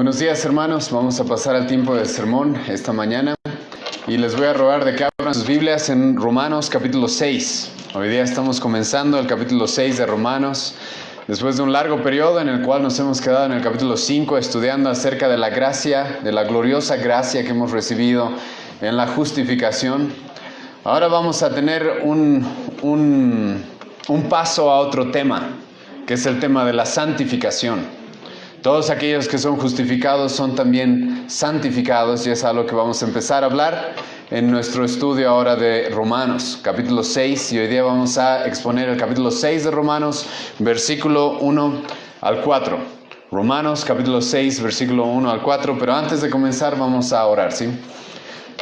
Buenos días, hermanos. Vamos a pasar al tiempo del sermón esta mañana y les voy a rogar de que abran sus Biblias en Romanos capítulo 6. Hoy día estamos comenzando el capítulo 6 de Romanos, después de un largo periodo en el cual nos hemos quedado en el capítulo 5 estudiando acerca de la gracia, de la gloriosa gracia que hemos recibido en la justificación. Ahora vamos a tener un paso a otro tema, que es el tema de la santificación. Todos aquellos que son justificados son también santificados, y es algo que vamos a empezar a hablar en nuestro estudio ahora de Romanos, capítulo 6, y hoy día vamos a exponer el capítulo 6 de Romanos, versículo 1 al 4. Romanos, capítulo 6, versículo 1 al 4, pero antes de comenzar vamos a orar, ¿sí?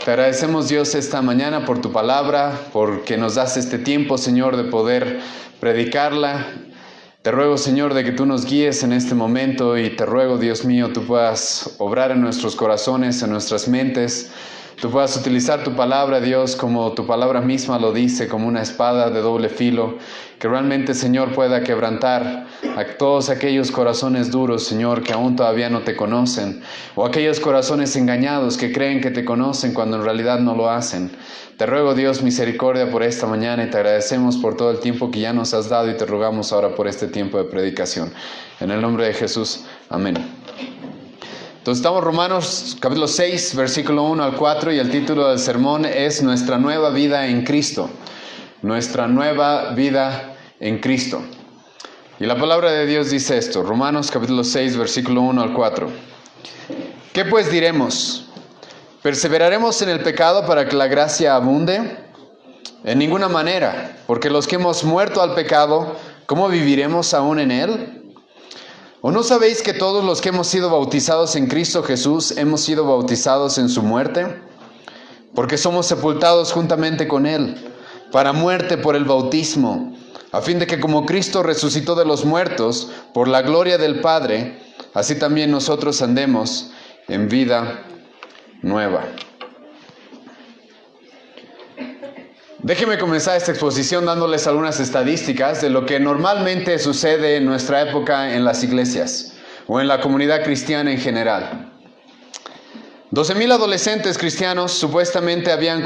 Te agradecemos, Dios, esta mañana por tu palabra, porque nos das este tiempo, Señor, de poder predicarla. Te ruego, Señor, de que tú nos guíes en este momento y te ruego, Dios mío, tú puedas obrar en nuestros corazones, en nuestras mentes. Tú puedas utilizar tu palabra, Dios, como tu palabra misma lo dice, como una espada de doble filo, que realmente, Señor, pueda quebrantar a todos aquellos corazones duros, Señor, que aún todavía no te conocen, o aquellos corazones engañados que creen que te conocen cuando en realidad no lo hacen. Te ruego, Dios, misericordia por esta mañana, y te agradecemos por todo el tiempo que ya nos has dado, y te rogamos ahora por este tiempo de predicación. En el nombre de Jesús, amén. Entonces estamos en Romanos capítulo 6, versículo 1 al 4, y el título del sermón es Nuestra nueva vida en Cristo. Nuestra nueva vida en Cristo. Y la palabra de Dios dice esto, Romanos capítulo 6, versículo 1 al 4. ¿Qué pues diremos? ¿Perseveraremos en el pecado para que la gracia abunde? En ninguna manera, porque los que hemos muerto al pecado, ¿cómo viviremos aún en él? ¿O no sabéis que todos los que hemos sido bautizados en Cristo Jesús hemos sido bautizados en su muerte? Porque somos sepultados juntamente con Él, para muerte por el bautismo, a fin de que como Cristo resucitó de los muertos por la gloria del Padre, así también nosotros andemos en vida nueva. Déjenme comenzar esta exposición dándoles algunas estadísticas de lo que normalmente sucede en nuestra época en las iglesias o en la comunidad cristiana en general. 12,000 adolescentes cristianos supuestamente se habían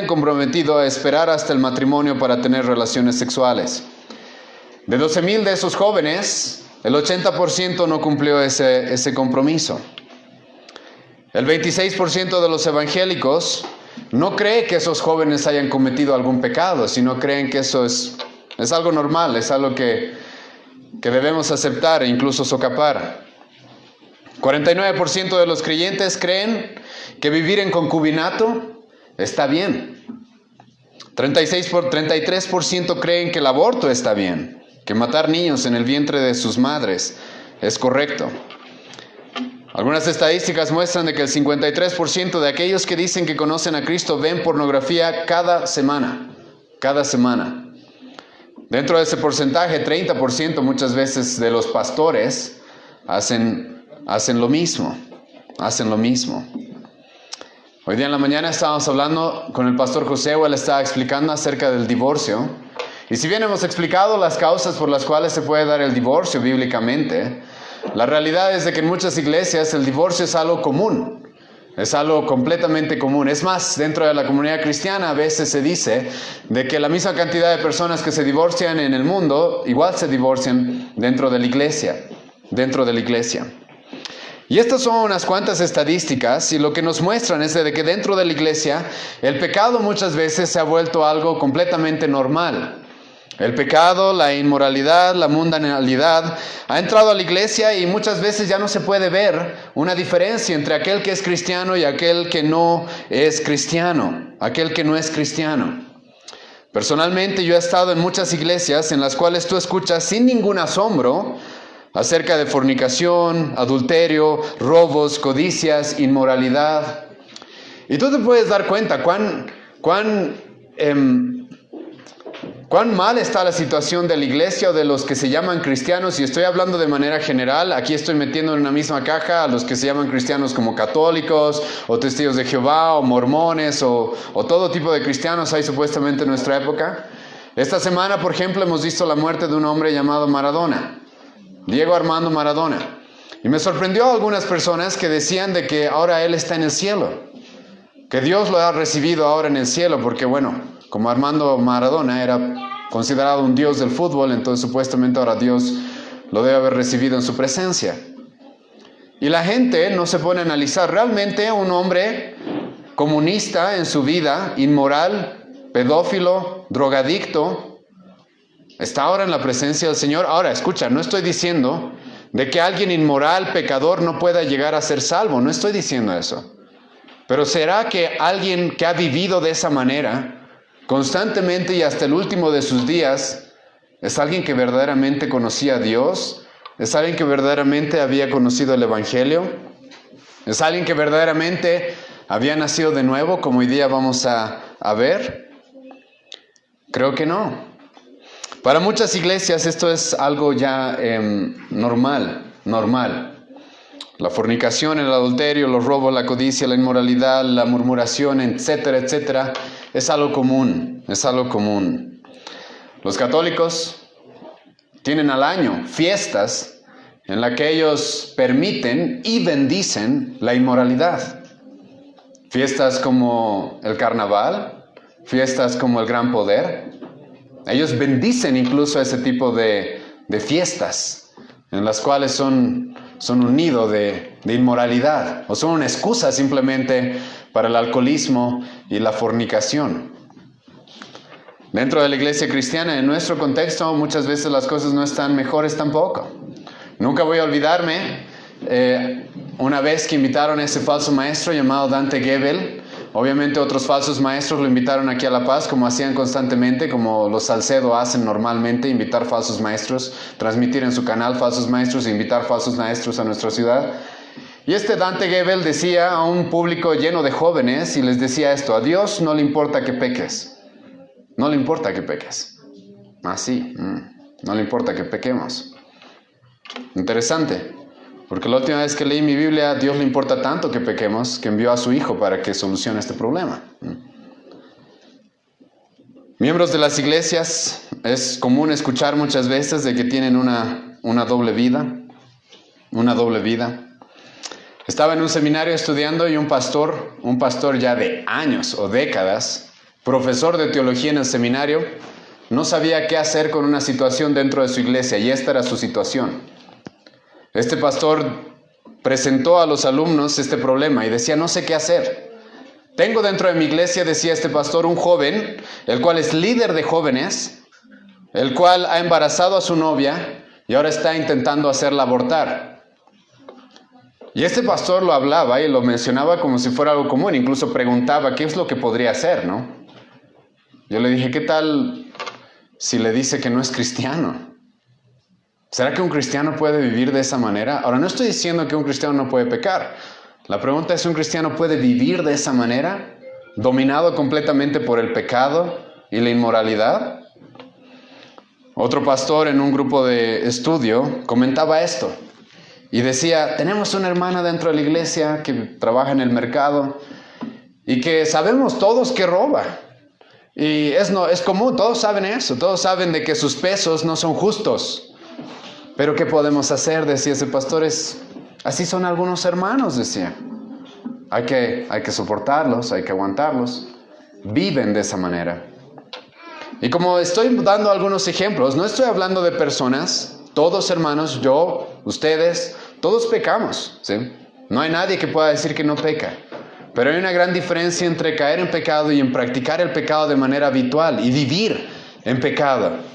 comprometido a esperar hasta el matrimonio para tener relaciones sexuales. De 12,000 de esos jóvenes, el 80% no cumplió ese compromiso. El 26% de los evangélicos no cree que esos jóvenes hayan cometido algún pecado, sino creen que eso es algo normal, es algo que debemos aceptar e incluso socapar. 49% de los creyentes creen que vivir en concubinato está bien. 33% creen que el aborto está bien, que matar niños en el vientre de sus madres es correcto. Algunas estadísticas muestran de que el 53% de aquellos que dicen que conocen a Cristo ven pornografía cada semana. Dentro de ese porcentaje, 30% muchas veces de los pastores hacen lo mismo. Hoy día en la mañana estábamos hablando con el pastor José, él estaba explicando acerca del divorcio. Y si bien hemos explicado las causas por las cuales se puede dar el divorcio bíblicamente, la realidad es de que en muchas iglesias el divorcio es algo común, es algo completamente común. Es más, dentro de la comunidad cristiana a veces se dice de que la misma cantidad de personas que se divorcian en el mundo, igual se divorcian dentro de la iglesia. Y estas son unas cuantas estadísticas, y lo que nos muestran es de que dentro de la iglesia el pecado muchas veces se ha vuelto algo completamente normal. El pecado, la inmoralidad, la mundanalidad ha entrado a la iglesia, y muchas veces ya no se puede ver una diferencia entre aquel que es cristiano y aquel que no es cristiano, Personalmente yo he estado en muchas iglesias en las cuales tú escuchas sin ningún asombro acerca de fornicación, adulterio, robos, codicias, inmoralidad. Y tú te puedes dar cuenta cuán mal está la situación de la iglesia o de los que se llaman cristianos, y estoy hablando de manera general. Aquí estoy metiendo en una misma caja a los que se llaman cristianos como católicos, o testigos de Jehová, o mormones, o todo tipo de cristianos hay supuestamente en nuestra época. Esta semana, por ejemplo, hemos visto la muerte de un hombre llamado Maradona, Diego Armando Maradona. Y me sorprendió a algunas personas que decían de que ahora él está en el cielo, que Dios lo ha recibido ahora en el cielo, porque bueno, como Armando Maradona era considerado un dios del fútbol, entonces supuestamente ahora Dios lo debe haber recibido en su presencia. Y la gente no se pone a analizar, realmente un hombre comunista en su vida, inmoral, pedófilo, drogadicto, está ahora en la presencia del Señor. Ahora, escucha, no estoy diciendo de que alguien inmoral, pecador, no pueda llegar a ser salvo. No estoy diciendo eso. Pero ¿será que alguien que ha vivido de esa manera, constantemente y hasta el último de sus días, es alguien que verdaderamente conocía a Dios? ¿Es alguien que verdaderamente había conocido el Evangelio? ¿Es alguien que verdaderamente había nacido de nuevo, como hoy día vamos a ver? Creo que no. Para muchas iglesias esto es algo ya normal. La fornicación, el adulterio, los robos, la codicia, la inmoralidad, la murmuración, etcétera, etcétera, es algo común, Los católicos tienen al año fiestas en las que ellos permiten y bendicen la inmoralidad. Fiestas como el carnaval, fiestas como el gran poder. Ellos bendicen incluso ese tipo de fiestas en las cuales son un nido de inmoralidad o son una excusa simplemente para el alcoholismo y la fornicación. Dentro de la iglesia cristiana, en nuestro contexto, muchas veces las cosas no están mejores tampoco. Nunca voy a olvidarme una vez que invitaron a ese falso maestro llamado Dante Gebel. Obviamente otros falsos maestros lo invitaron aquí a La Paz, como hacían constantemente, como los Salcedo hacen normalmente, invitar falsos maestros, transmitir en su canal falsos maestros e invitar falsos maestros a nuestra ciudad. Y este Dante Gebel decía a un público lleno de jóvenes y les decía esto: a Dios no le importa que peques. No le importa que peques. No le importa que pequemos. Interesante. Porque la última vez que leí mi Biblia, a Dios le importa tanto que pequemos, que envió a su Hijo para que solucione este problema. Miembros de las iglesias, es común escuchar muchas veces de que tienen una doble vida. Estaba en un seminario estudiando y un pastor ya de años o décadas, profesor de teología en el seminario, no sabía qué hacer con una situación dentro de su iglesia, y esta era su situación. Este pastor presentó a los alumnos este problema y decía: no sé qué hacer. Tengo dentro de mi iglesia, decía este pastor, un joven, el cual es líder de jóvenes, el cual ha embarazado a su novia y ahora está intentando hacerla abortar. Y este pastor lo hablaba y lo mencionaba como si fuera algo común, incluso preguntaba qué es lo que podría hacer, ¿no? Yo le dije: ¿qué tal si le dice que no es cristiano? ¿Será que un cristiano puede vivir de esa manera? Ahora, no estoy diciendo que un cristiano no puede pecar. La pregunta es: ¿un cristiano puede vivir de esa manera, dominado completamente por el pecado y la inmoralidad? Otro pastor en un grupo de estudio comentaba esto y decía: tenemos una hermana dentro de la iglesia que trabaja en el mercado y que sabemos todos que roba. Y es común, todos saben eso, todos saben de que sus pesos no son justos. Pero ¿qué podemos hacer? Decía ese pastor. Así son algunos hermanos, decía. Hay que soportarlos, hay que aguantarlos. Viven de esa manera. Y como estoy dando algunos ejemplos, no estoy hablando de personas, todos hermanos, yo, ustedes, todos pecamos, ¿sí? No hay nadie que pueda decir que no peca. Pero hay una gran diferencia entre caer en pecado y en practicar el pecado de manera habitual y vivir en pecado.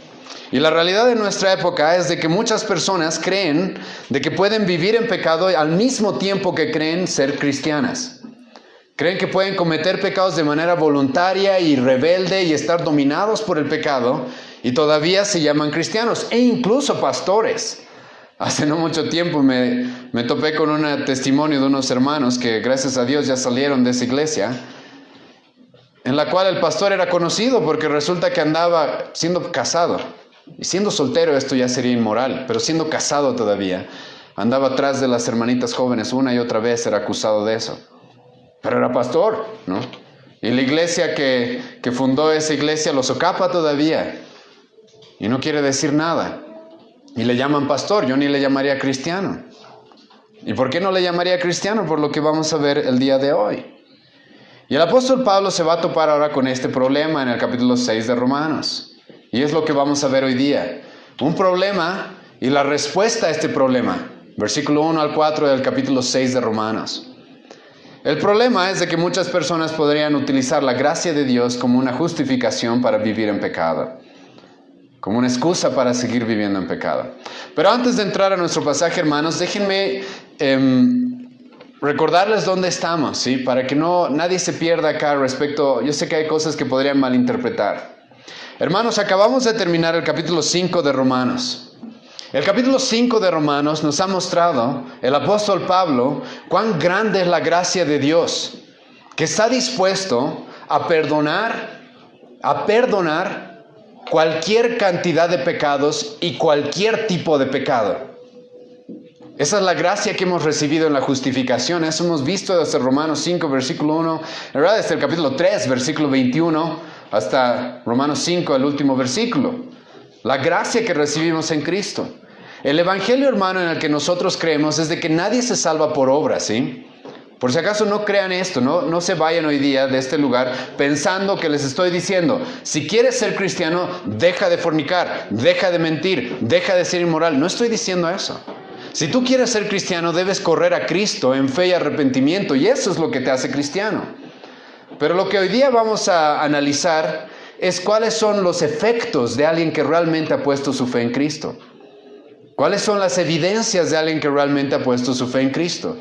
Y la realidad de nuestra época es de que muchas personas creen de que pueden vivir en pecado al mismo tiempo que creen ser cristianas. Creen que pueden cometer pecados de manera voluntaria y rebelde y estar dominados por el pecado y todavía se llaman cristianos e incluso pastores. Hace no mucho tiempo me topé con un testimonio de unos hermanos que gracias a Dios ya salieron de esa iglesia, en la cual el pastor era conocido porque resulta que andaba siendo casado. Y siendo soltero esto ya sería inmoral, pero siendo casado todavía, andaba atrás de las hermanitas jóvenes una y otra vez, era acusado de eso. Pero era pastor, ¿no? Y la iglesia que fundó esa iglesia lo socapa todavía y no quiere decir nada. Y le llaman pastor, yo ni le llamaría cristiano. ¿Y por qué no le llamaría cristiano? Por lo que vamos a ver el día de hoy. Y el apóstol Pablo se va a topar ahora con este problema en el capítulo 6 de Romanos. Y es lo que vamos a ver hoy día. Un problema y la respuesta a este problema. Versículo 1 al 4 del capítulo 6 de Romanos. El problema es de que muchas personas podrían utilizar la gracia de Dios como una justificación para vivir en pecado, como una excusa para seguir viviendo en pecado. Pero antes de entrar a nuestro pasaje, hermanos, déjenme recordarles dónde estamos, ¿sí? Para que nadie se pierda acá respecto. Yo sé que hay cosas que podrían malinterpretar. Hermanos, acabamos de terminar el capítulo 5 de Romanos. El capítulo 5 de Romanos nos ha mostrado, el apóstol Pablo, cuán grande es la gracia de Dios, que está dispuesto a perdonar cualquier cantidad de pecados y cualquier tipo de pecado. Esa es la gracia que hemos recibido en la justificación. Eso hemos visto desde Romanos 5, versículo 1, en verdad desde el capítulo 3, versículo 21, hasta Romanos 5, el último versículo. La gracia que recibimos en Cristo. El evangelio, hermano, en el que nosotros creemos es de que nadie se salva por obras, ¿sí? Por si acaso no crean esto, no se vayan hoy día de este lugar pensando que les estoy diciendo, si quieres ser cristiano, deja de fornicar, deja de mentir, deja de ser inmoral. No estoy diciendo eso. Si tú quieres ser cristiano, debes correr a Cristo en fe y arrepentimiento, y eso es lo que te hace cristiano. Pero lo que hoy día vamos a analizar es cuáles son los efectos de alguien que realmente ha puesto su fe en Cristo. ¿Cuáles son las evidencias de alguien que realmente ha puesto su fe en Cristo?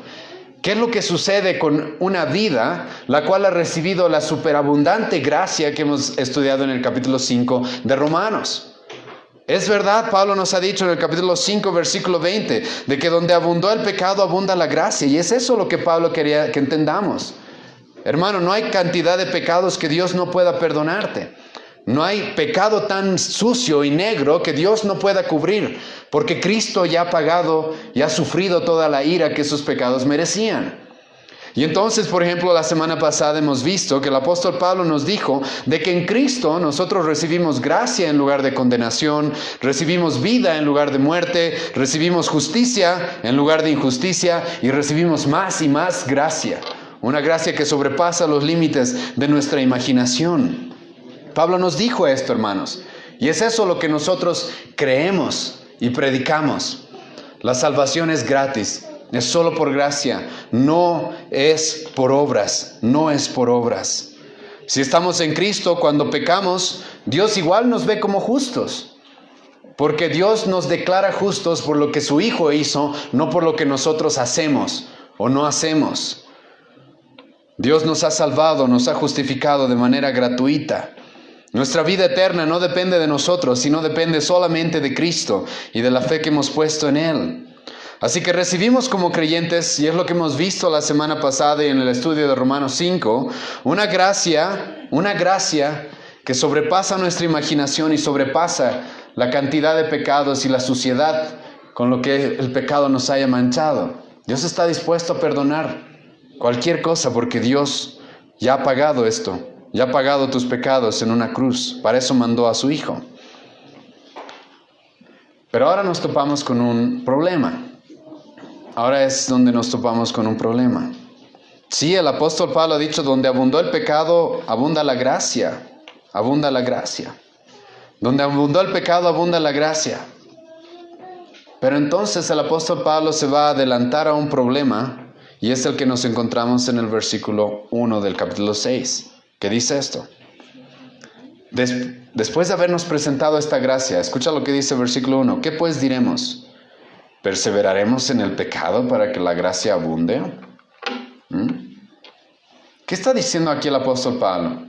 ¿Qué es lo que sucede con una vida la cual ha recibido la superabundante gracia que hemos estudiado en el capítulo 5 de Romanos? Es verdad, Pablo nos ha dicho en el capítulo 5, versículo 20, de que donde abundó el pecado, abunda la gracia. Y es eso lo que Pablo quería que entendamos. Hermano, no hay cantidad de pecados que Dios no pueda perdonarte. No hay pecado tan sucio y negro que Dios no pueda cubrir, porque Cristo ya ha pagado y ha sufrido toda la ira que esos pecados merecían. Y entonces, por ejemplo, la semana pasada hemos visto que el apóstol Pablo nos dijo de que en Cristo nosotros recibimos gracia en lugar de condenación, recibimos vida en lugar de muerte, recibimos justicia en lugar de injusticia y recibimos más y más gracia. Una gracia que sobrepasa los límites de nuestra imaginación. Pablo nos dijo esto, hermanos, y es eso lo que nosotros creemos y predicamos. La salvación es gratis, es solo por gracia, no es por obras, no es por obras. Si estamos en Cristo, cuando pecamos, Dios igual nos ve como justos, porque Dios nos declara justos por lo que su Hijo hizo, no por lo que nosotros hacemos o no hacemos. Dios nos ha salvado, nos ha justificado de manera gratuita. Nuestra vida eterna no depende de nosotros, sino depende solamente de Cristo y de la fe que hemos puesto en Él. Así que recibimos como creyentes, y es lo que hemos visto la semana pasada y en el estudio de Romanos 5, una gracia que sobrepasa nuestra imaginación y sobrepasa la cantidad de pecados y la suciedad con lo que el pecado nos haya manchado. Dios está dispuesto a perdonar cualquier cosa porque Dios ya ha pagado esto. Ya ha pagado tus pecados en una cruz. Para eso mandó a su Hijo. Pero ahora nos topamos con un problema. Ahora es donde nos topamos con un problema. Sí, el apóstol Pablo ha dicho, donde abundó el pecado, abunda la gracia. Abunda la gracia. Donde abundó el pecado, abunda la gracia. Pero entonces el apóstol Pablo se va a adelantar a un problema, y es el que nos encontramos en el versículo 1 del capítulo 6. ¿Qué dice esto? Después de habernos presentado esta gracia, escucha lo que dice el versículo 1. ¿Qué pues diremos? ¿Perseveraremos en el pecado para que la gracia abunde? ¿Qué está diciendo aquí el apóstol Pablo?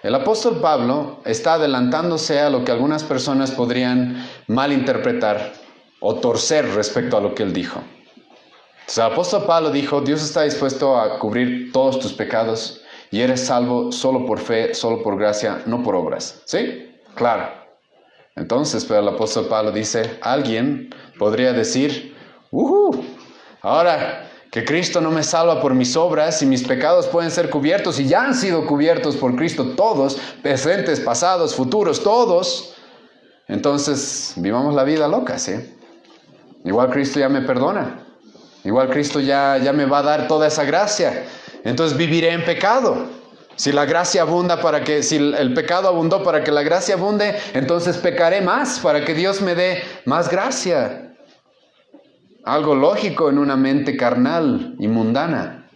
El apóstol Pablo está adelantándose a lo que algunas personas podrían malinterpretar o torcer respecto a lo que él dijo. Entonces, el apóstol Pablo dijo, Dios está dispuesto a cubrir todos tus pecados y eres salvo solo por fe, solo por gracia, no por obras. ¿Sí? Claro. Entonces, pero el apóstol Pablo dice, alguien podría decir, ahora que Cristo no me salva por mis obras y mis pecados pueden ser cubiertos y ya han sido cubiertos por Cristo todos, presentes, pasados, futuros, todos. Entonces, vivamos la vida loca, ¿sí? Igual Cristo ya me perdona. Igual Cristo ya me va a dar toda esa gracia. Entonces viviré en pecado. Si el pecado abundó para que la gracia abunde, entonces pecaré más para que Dios me dé más gracia. Algo lógico en una mente carnal y mundana.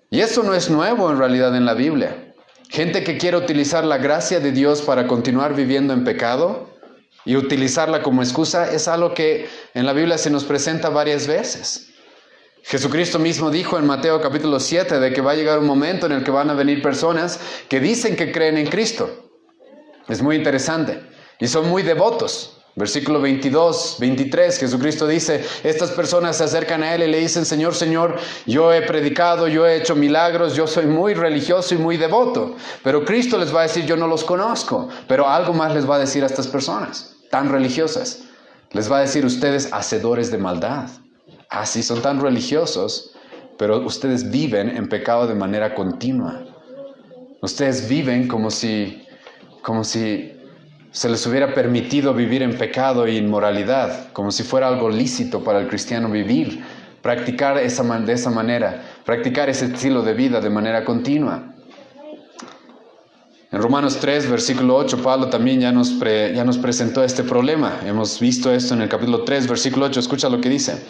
Y eso no es nuevo en realidad en la Biblia. Gente que quiere utilizar la gracia de Dios para continuar viviendo en pecado y utilizarla como excusa es algo que en la Biblia se nos presenta varias veces. Jesucristo mismo dijo en Mateo capítulo 7 de que va a llegar un momento en el que van a venir personas que dicen que creen en Cristo. Es muy interesante. Y son muy devotos. Versículo 22, 23, Jesucristo dice, estas personas se acercan a Él y le dicen, Señor, Señor, yo he predicado, yo he hecho milagros, yo soy muy religioso y muy devoto. Pero Cristo les va a decir, yo no los conozco. Pero algo más les va a decir a estas personas tan religiosas. Les va a decir, ustedes hacedores de maldad. Así son tan religiosos, pero ustedes viven en pecado de manera continua. Ustedes viven como si se les hubiera permitido vivir en pecado e inmoralidad, como si fuera algo lícito para el cristiano vivir, practicar de esa manera, practicar ese estilo de vida de manera continua. En Romanos 3, versículo 8, Pablo también ya nos presentó este problema. Hemos visto esto en el capítulo 3, versículo 8. Escucha lo que dice.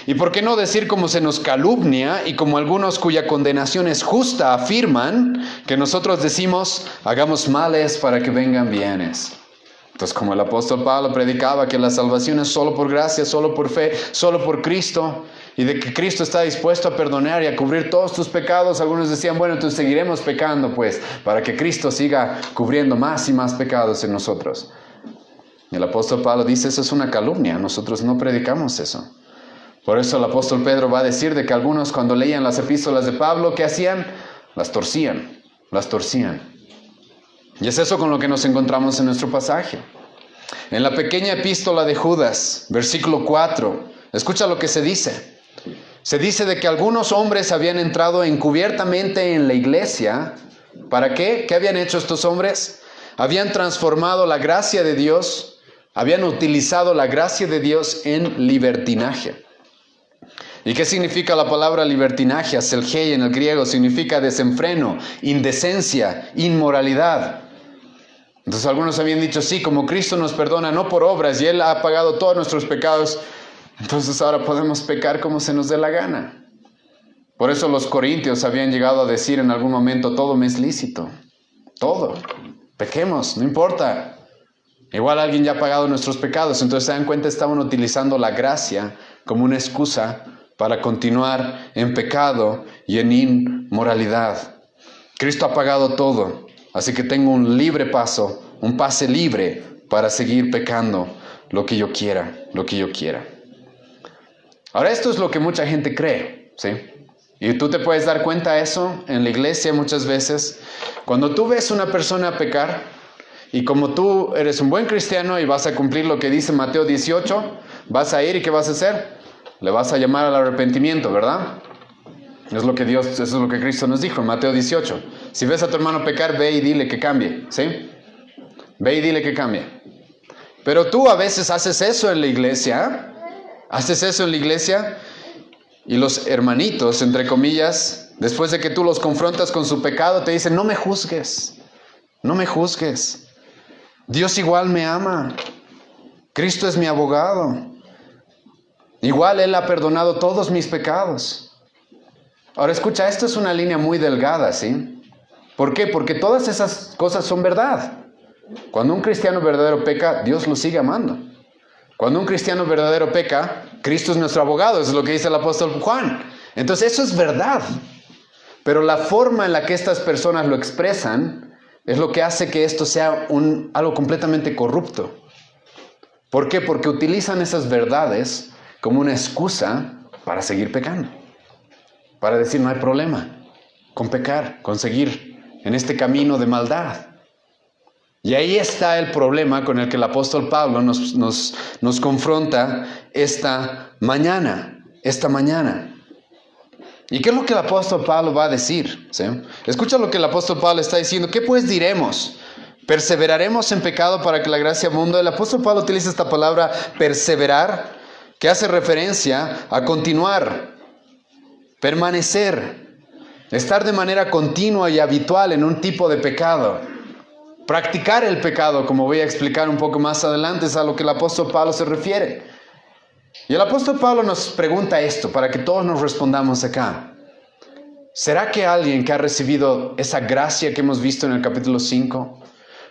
¿Y por qué no decir como se nos calumnia y como algunos cuya condenación es justa afirman que nosotros decimos, hagamos males para que vengan bienes? Entonces, como el apóstol Pablo predicaba que la salvación es solo por gracia, solo por fe, solo por Cristo, y de que Cristo está dispuesto a perdonar y a cubrir todos tus pecados, algunos decían, bueno, entonces seguiremos pecando, pues, para que Cristo siga cubriendo más y más pecados en nosotros. Y el apóstol Pablo dice, eso es una calumnia, nosotros no predicamos eso. Por eso el apóstol Pedro va a decir de que algunos cuando leían las epístolas de Pablo, ¿qué hacían? Las torcían. Y es eso con lo que nos encontramos en nuestro pasaje. En la pequeña epístola de Judas, versículo 4, escucha lo que se dice. Se dice de que algunos hombres habían entrado encubiertamente en la iglesia. ¿Para qué? ¿Qué habían hecho estos hombres? Habían transformado la gracia de Dios, habían utilizado la gracia de Dios en libertinaje. ¿Y qué significa la palabra libertinaje? Aselgei en el griego significa desenfreno, indecencia, inmoralidad. Entonces algunos habían dicho, sí, como Cristo nos perdona no por obras y Él ha pagado todos nuestros pecados, entonces ahora podemos pecar como se nos dé la gana. Por eso los corintios habían llegado a decir en algún momento, todo me es lícito, todo, pequemos, no importa. Igual alguien ya ha pagado nuestros pecados, entonces se dan cuenta, estaban utilizando la gracia como una excusa para continuar en pecado y en inmoralidad. Cristo ha pagado todo. Así que tengo un libre paso, un pase libre para seguir pecando lo que yo quiera. Ahora esto es lo que mucha gente cree, ¿sí? Y tú te puedes dar cuenta de eso en la iglesia muchas veces. Cuando tú ves a una persona pecar y como tú eres un buen cristiano y vas a cumplir lo que dice Mateo 18, vas a ir y ¿qué vas a hacer? Le vas a llamar al arrepentimiento, ¿verdad? Eso es lo que Cristo nos dijo en Mateo 18. Si ves a tu hermano pecar, ve y dile que cambie, ¿sí? Ve y dile que cambie. Pero tú a veces haces eso en la iglesia, y los hermanitos, entre comillas, después de que tú los confrontas con su pecado, te dicen, no me juzgues. Dios igual me ama. Cristo es mi abogado. Igual Él ha perdonado todos mis pecados. Ahora escucha, esto es una línea muy delgada, ¿sí? ¿Por qué? Porque todas esas cosas son verdad. Cuando un cristiano verdadero peca, Dios lo sigue amando. Cuando un cristiano verdadero peca, Cristo es nuestro abogado, eso es lo que dice el apóstol Juan. Entonces eso es verdad. Pero la forma en la que estas personas lo expresan es lo que hace que esto sea algo completamente corrupto. ¿Por qué? Porque utilizan esas verdades como una excusa para seguir pecando. Para decir, no hay problema con pecar, con seguir en este camino de maldad. Y ahí está el problema con el que el apóstol Pablo nos confronta esta mañana. ¿Y qué es lo que el apóstol Pablo va a decir? ¿Sí? Escucha lo que el apóstol Pablo está diciendo. ¿Qué pues diremos? ¿Perseveraremos en pecado para que la gracia abunde? El apóstol Pablo utiliza esta palabra perseverar, que hace referencia a continuar, permanecer, estar de manera continua y habitual en un tipo de pecado. Practicar el pecado, como voy a explicar un poco más adelante, es a lo que el apóstol Pablo se refiere. Y el apóstol Pablo nos pregunta esto para que todos nos respondamos acá. ¿Será que alguien que ha recibido esa gracia que hemos visto en el capítulo 5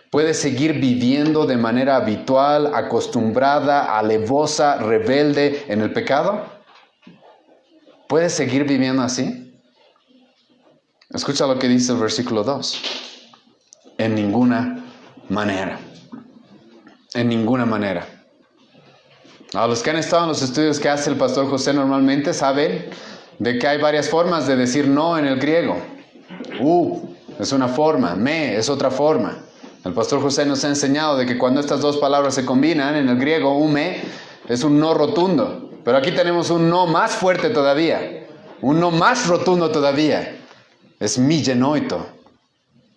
puede seguir viviendo de manera habitual, acostumbrada, alevosa, rebelde en el pecado? ¿Puede seguir viviendo así? Escucha lo que dice el versículo 2. En ninguna manera. En ninguna manera. A los que han estado en los estudios que hace el pastor José normalmente saben de que hay varias formas de decir no en el griego. Es una forma, me es otra forma. El pastor José nos ha enseñado de que cuando estas dos palabras se combinan en el griego, me es un no rotundo. Pero aquí tenemos un no más fuerte todavía. Un no más rotundo todavía. Es millenoito.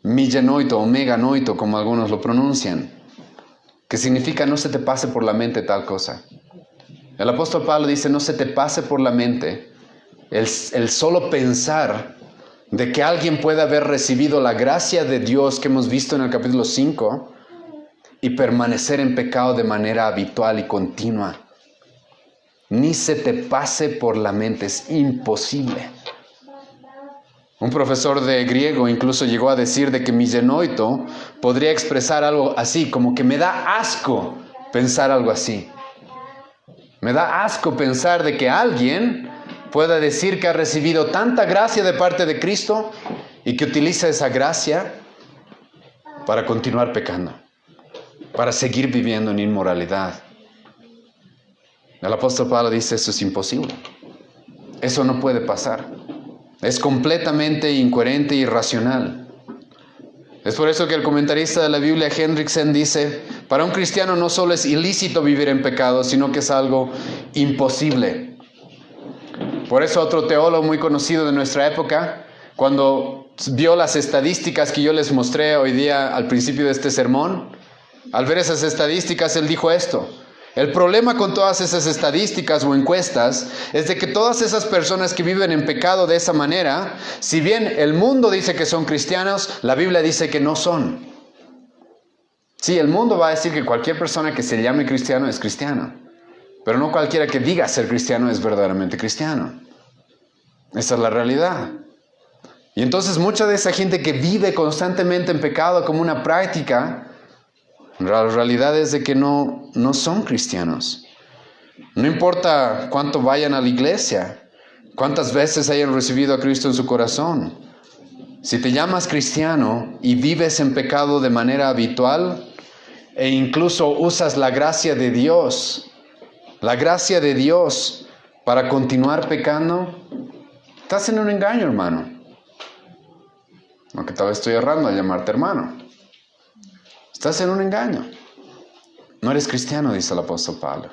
Millenoito o meganoito, como algunos lo pronuncian. Que significa no se te pase por la mente tal cosa. El apóstol Pablo dice no se te pase por la mente el solo pensar de que alguien puede haber recibido la gracia de Dios que hemos visto en el capítulo 5 y permanecer en pecado de manera habitual y continua. Ni se te pase por la mente, es imposible. Un profesor de griego incluso llegó a decir de que millenoito podría expresar algo así, como que me da asco pensar algo así. Me da asco pensar de que alguien pueda decir que ha recibido tanta gracia de parte de Cristo y que utiliza esa gracia para continuar pecando, para seguir viviendo en inmoralidad. El apóstol Pablo dice, eso es imposible. Eso no puede pasar. Es completamente incoherente e irracional. Es por eso que el comentarista de la Biblia, Hendrickson, dice, para un cristiano no solo es ilícito vivir en pecado, sino que es algo imposible. Por eso otro teólogo muy conocido de nuestra época, cuando vio las estadísticas que yo les mostré hoy día al principio de este sermón, al ver esas estadísticas, él dijo esto: el problema con todas esas estadísticas o encuestas es de que todas esas personas que viven en pecado de esa manera, si bien el mundo dice que son cristianos, la Biblia dice que no son. Sí, el mundo va a decir que cualquier persona que se llame cristiano es cristiano, pero no cualquiera que diga ser cristiano es verdaderamente cristiano. Esa es la realidad. Y entonces mucha de esa gente que vive constantemente en pecado como una práctica, la realidad es de que no son cristianos. No importa cuánto vayan a la iglesia, cuántas veces hayan recibido a Cristo en su corazón. Si te llamas cristiano y vives en pecado de manera habitual e incluso usas la gracia de Dios para continuar pecando, estás en un engaño, hermano. Aunque tal vez estoy errando al llamarte hermano. Estás en un engaño. No eres cristiano, dice el apóstol Pablo.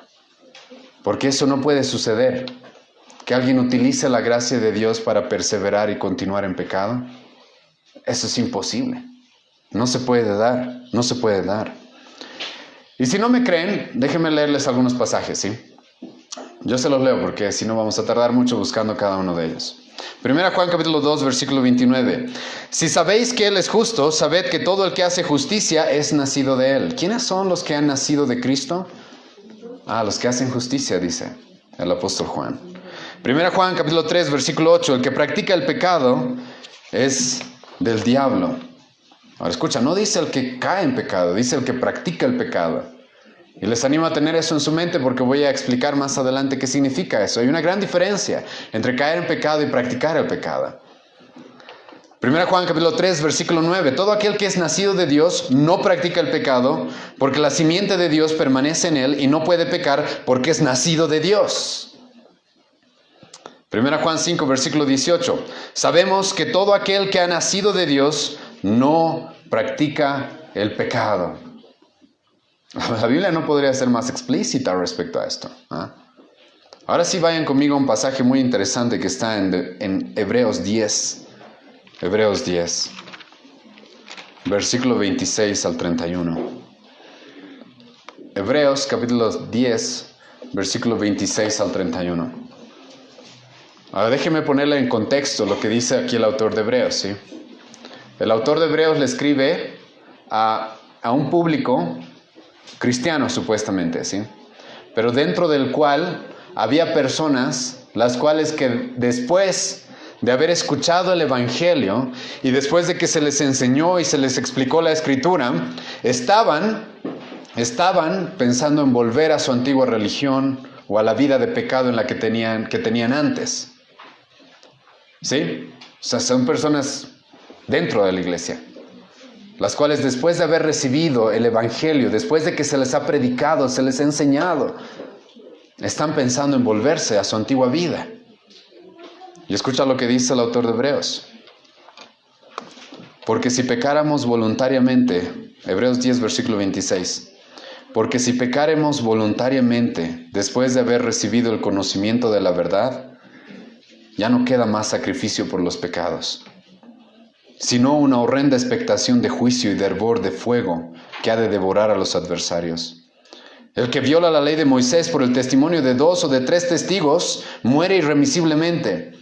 Porque eso no puede suceder. Que alguien utilice la gracia de Dios para perseverar y continuar en pecado. Eso es imposible. No se puede dar. No se puede dar. Y si no me creen, déjenme leerles algunos pasajes, ¿sí? Yo se los leo porque si no vamos a tardar mucho buscando cada uno de ellos. 1 Juan capítulo 2, versículo 29. Si sabéis que Él es justo, sabed que todo el que hace justicia es nacido de Él. ¿Quiénes son los que han nacido de Cristo? Los que hacen justicia, dice el apóstol Juan. 1 Juan capítulo 3, versículo 8. El que practica el pecado es del diablo. Ahora escucha, no dice el que cae en pecado, dice el que practica el pecado. Y les animo a tener eso en su mente porque voy a explicar más adelante qué significa eso. Hay una gran diferencia entre caer en pecado y practicar el pecado. 1 Juan capítulo 3, versículo 9. Todo aquel que es nacido de Dios no practica el pecado porque la simiente de Dios permanece en él y no puede pecar porque es nacido de Dios. 1 Juan 5, versículo 18. Sabemos que todo aquel que ha nacido de Dios no practica el pecado. La Biblia no podría ser más explícita respecto a esto. Ahora sí vayan conmigo a un pasaje muy interesante que está en Hebreos 10. Hebreos 10, versículo 26 al 31. Hebreos capítulo 10, versículo 26 al 31. Ahora déjeme ponerle en contexto lo que dice aquí el autor de Hebreos, ¿sí? El autor de Hebreos le escribe a un público cristiano, supuestamente, ¿sí? Pero dentro del cual había personas las cuales que después de haber escuchado el Evangelio y después de que se les enseñó y se les explicó la Escritura, estaban pensando en volver a su antigua religión o a la vida de pecado en la que tenían antes. ¿Sí? O sea, son personas dentro de la iglesia, las cuales después de haber recibido el Evangelio, después de que se les ha predicado, se les ha enseñado, están pensando en volverse a su antigua vida. Y escucha lo que dice el autor de Hebreos. Porque si pecáramos voluntariamente, Hebreos 10, versículo 26, porque si pecáremos voluntariamente después de haber recibido el conocimiento de la verdad, ya no queda más sacrificio por los pecados, sino una horrenda expectación de juicio y de hervor de fuego que ha de devorar a los adversarios. El que viola la ley de Moisés por el testimonio de 2 o de 3 testigos muere irremisiblemente.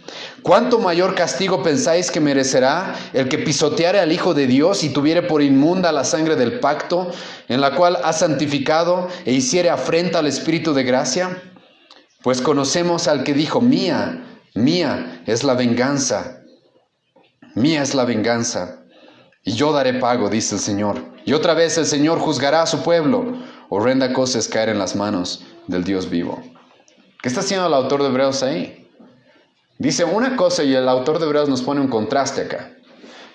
¿Cuánto mayor castigo pensáis que merecerá el que pisoteare al Hijo de Dios y tuviere por inmunda la sangre del pacto, en la cual ha santificado e hiciere afrenta al Espíritu de gracia? Pues conocemos al que dijo: mía es la venganza, mía es la venganza, y yo daré pago, dice el Señor. Y otra vez el Señor juzgará a su pueblo. Horrenda cosa es caer en las manos del Dios vivo. ¿Qué está haciendo el autor de Hebreos ahí? Dice una cosa y el autor de Hebreos nos pone un contraste acá.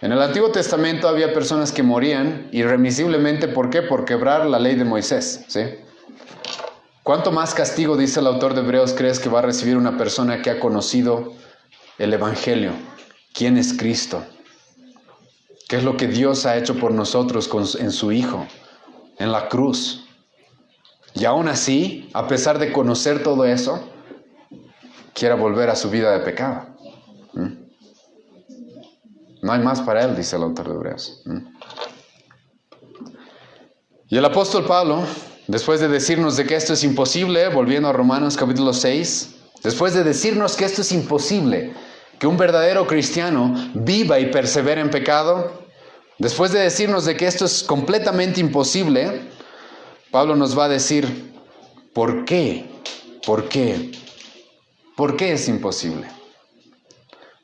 En el Antiguo Testamento había personas que morían irremisiblemente. ¿Por qué? Por quebrar la ley de Moisés, ¿sí? ¿Cuánto más castigo, dice el autor de Hebreos, crees que va a recibir una persona que ha conocido el Evangelio? ¿Quién es Cristo? ¿Qué es lo que Dios ha hecho por nosotros en su Hijo, en la cruz? Y aún así, a pesar de conocer todo eso, quiera volver a su vida de pecado. No hay más para él, dice el autor de Hebreos. Y el apóstol Pablo, después de decirnos de que esto es imposible, volviendo a Romanos capítulo 6, después de decirnos que esto es imposible, que un verdadero cristiano viva y persevere en pecado, después de decirnos de que esto es completamente imposible, Pablo nos va a decir, ¿por qué? ¿Por qué? ¿Por qué es imposible?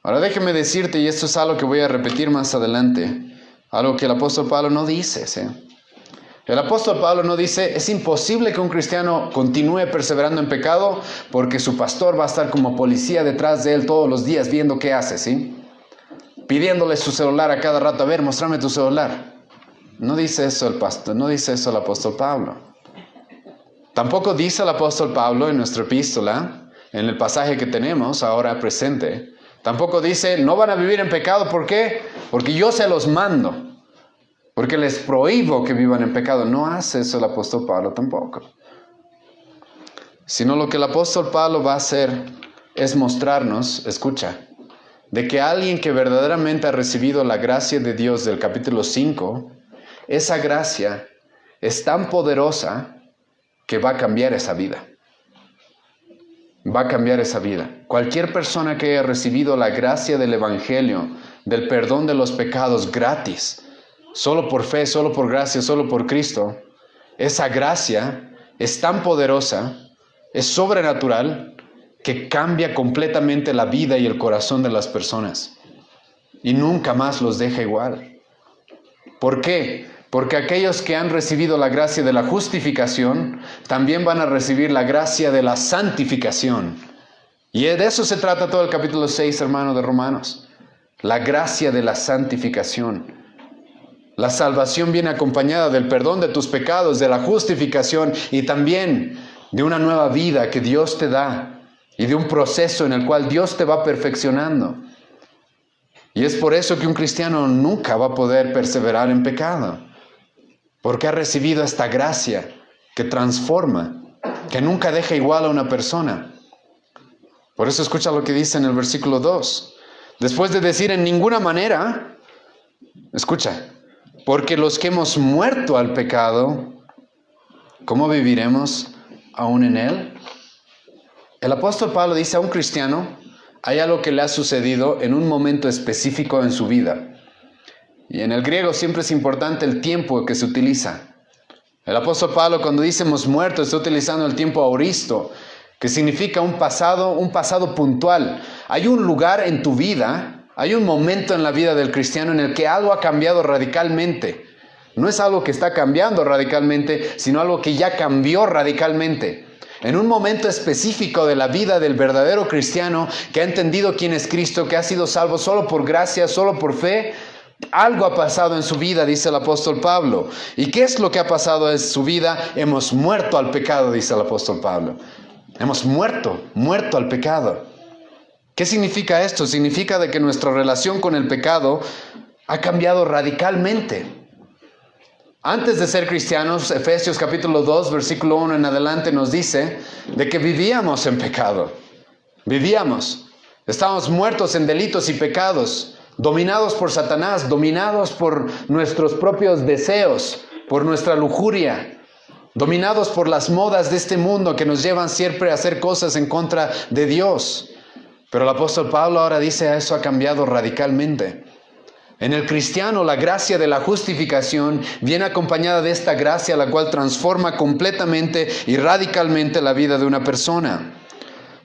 Ahora déjeme decirte, y esto es algo que voy a repetir más adelante, algo que el apóstol Pablo no dice, ¿sí? El apóstol Pablo no dice, es imposible que un cristiano continúe perseverando en pecado porque su pastor va a estar como policía detrás de él todos los días viendo qué hace, ¿sí? Pidiéndole su celular a cada rato, a ver, muéstrame tu celular. No dice eso el pastor, no dice eso el apóstol Pablo. Tampoco dice el apóstol Pablo en nuestra epístola, en el pasaje que tenemos ahora presente, tampoco dice, no van a vivir en pecado, ¿por qué? Porque yo se los mando, porque les prohíbo que vivan en pecado. No hace eso el apóstol Pablo tampoco. Sino lo que el apóstol Pablo va a hacer es mostrarnos, escucha, de que alguien que verdaderamente ha recibido la gracia de Dios del capítulo 5, esa gracia es tan poderosa que va a cambiar esa vida. Va a cambiar esa vida. Cualquier persona que haya recibido la gracia del Evangelio, del perdón de los pecados gratis, solo por fe, solo por gracia, solo por Cristo, esa gracia es tan poderosa, es sobrenatural, que cambia completamente la vida y el corazón de las personas. Y nunca más los deja igual. ¿Por qué? Porque aquellos que han recibido la gracia de la justificación, también van a recibir la gracia de la santificación. Y de eso se trata todo el capítulo 6, hermano, de Romanos. La gracia de la santificación. La salvación viene acompañada del perdón de tus pecados, de la justificación y también de una nueva vida que Dios te da y de un proceso en el cual Dios te va perfeccionando. Y es por eso que un cristiano nunca va a poder perseverar en pecado. Porque ha recibido esta gracia que transforma, que nunca deja igual a una persona. Por eso escucha lo que dice en el versículo 2. Después de decir en ninguna manera, escucha, porque los que hemos muerto al pecado, ¿cómo viviremos aún en él? El apóstol Pablo dice a un cristiano, hay algo que le ha sucedido en un momento específico en su vida. Y en el griego siempre es importante el tiempo que se utiliza. El apóstol Pablo cuando dice hemos muerto está utilizando el tiempo aoristo, que significa un pasado puntual. Hay un lugar en tu vida, hay un momento en la vida del cristiano en el que algo ha cambiado radicalmente. No es algo que está cambiando radicalmente, sino algo que ya cambió radicalmente. En un momento específico de la vida del verdadero cristiano que ha entendido quién es Cristo, que ha sido salvo solo por gracia, solo por fe, algo ha pasado en su vida, dice el apóstol Pablo. ¿Y qué es lo que ha pasado en su vida? Hemos muerto al pecado, dice el apóstol Pablo. Hemos muerto al pecado. ¿Qué significa esto? Significa de que nuestra relación con el pecado ha cambiado radicalmente. Antes de ser cristianos, Efesios capítulo 2, versículo 1 en adelante nos dice de que vivíamos en pecado. Estábamos muertos en delitos y pecados, dominados por Satanás, dominados por nuestros propios deseos, por nuestra lujuria, dominados por las modas de este mundo que nos llevan siempre a hacer cosas en contra de Dios. Pero el apóstol Pablo ahora dice eso ha cambiado radicalmente. En el cristiano la gracia de la justificación viene acompañada de esta gracia la cual transforma completamente y radicalmente la vida de una persona.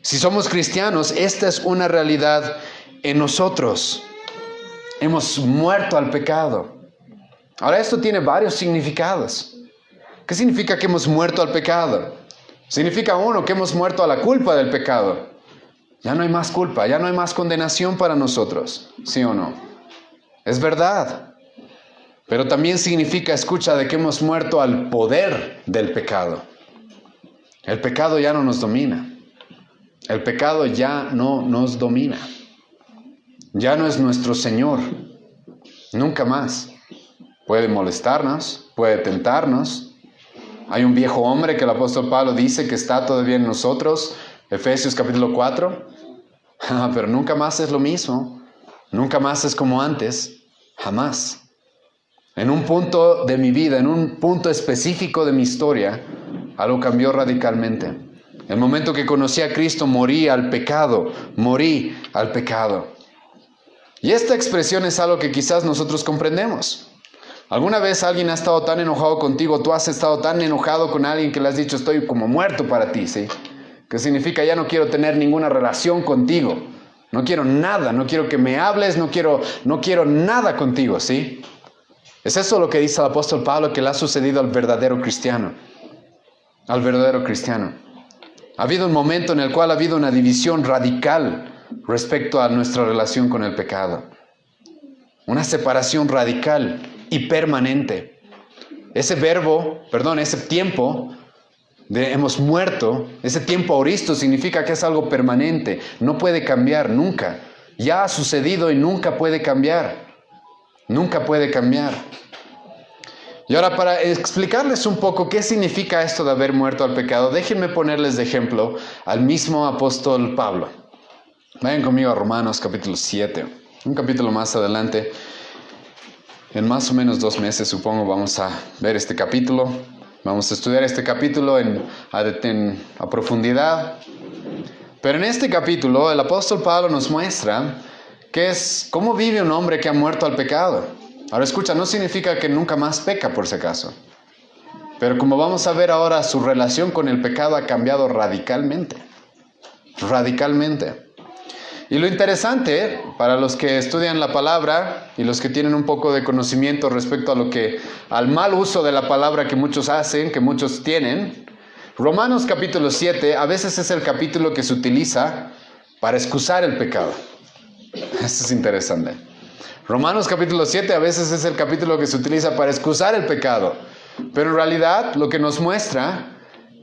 Si somos cristianos, esta es una realidad en nosotros. Hemos muerto al pecado. Ahora esto tiene varios significados. ¿Qué significa que hemos muerto al pecado? Significa uno, que hemos muerto a la culpa del pecado. Ya no hay más culpa, ya no hay más condenación para nosotros, ¿sí o no? Es verdad. Pero también significa, escucha, de que hemos muerto al poder del pecado. El pecado ya no nos domina. El pecado ya no nos domina. Ya no es nuestro Señor. Nunca más. Puede molestarnos, puede tentarnos. Hay un viejo hombre que el apóstol Pablo dice que está todavía en nosotros, Efesios capítulo 4, pero nunca más es lo mismo, nunca más es como antes, jamás. En un punto de mi vida, en un punto específico de mi historia, algo cambió radicalmente. El momento que conocí a Cristo, morí al pecado. Y esta expresión es algo que quizás nosotros comprendemos. ¿Alguna vez alguien ha estado tan enojado contigo? Tú has estado tan enojado con alguien que le has dicho estoy como muerto para ti, ¿sí? Que significa ya no quiero tener ninguna relación contigo. No quiero nada, no quiero que me hables, no quiero nada contigo, ¿sí? Es eso lo que dice el apóstol Pablo que le ha sucedido al verdadero cristiano. Al verdadero cristiano. Ha habido un momento en el cual ha habido una división radical respecto a nuestra relación con el pecado. Una separación radical y permanente. Ese tiempo de hemos muerto, ese tiempo aoristo significa que es algo permanente, no puede cambiar nunca. Ya ha sucedido y nunca puede cambiar. Nunca puede cambiar. Y ahora para explicarles un poco qué significa esto de haber muerto al pecado, déjenme ponerles de ejemplo al mismo apóstol Pablo. Vayan conmigo a Romanos capítulo 7, un capítulo más adelante. En más o menos 2 meses, supongo, vamos a ver este capítulo. Vamos a estudiar este capítulo a profundidad. Pero en este capítulo, el apóstol Pablo nos muestra cómo vive un hombre que ha muerto al pecado. Ahora escucha, no significa que nunca más peca, por si acaso. Pero como vamos a ver ahora, su relación con el pecado ha cambiado radicalmente. Radicalmente. Y lo interesante, para los que estudian la palabra y los que tienen un poco de conocimiento respecto al mal uso de la palabra que muchos hacen, que muchos tienen, Romanos capítulo 7 a veces es el capítulo que se utiliza para excusar el pecado. Eso es interesante. Romanos capítulo 7 a veces es el capítulo que se utiliza para excusar el pecado. Pero en realidad lo que nos muestra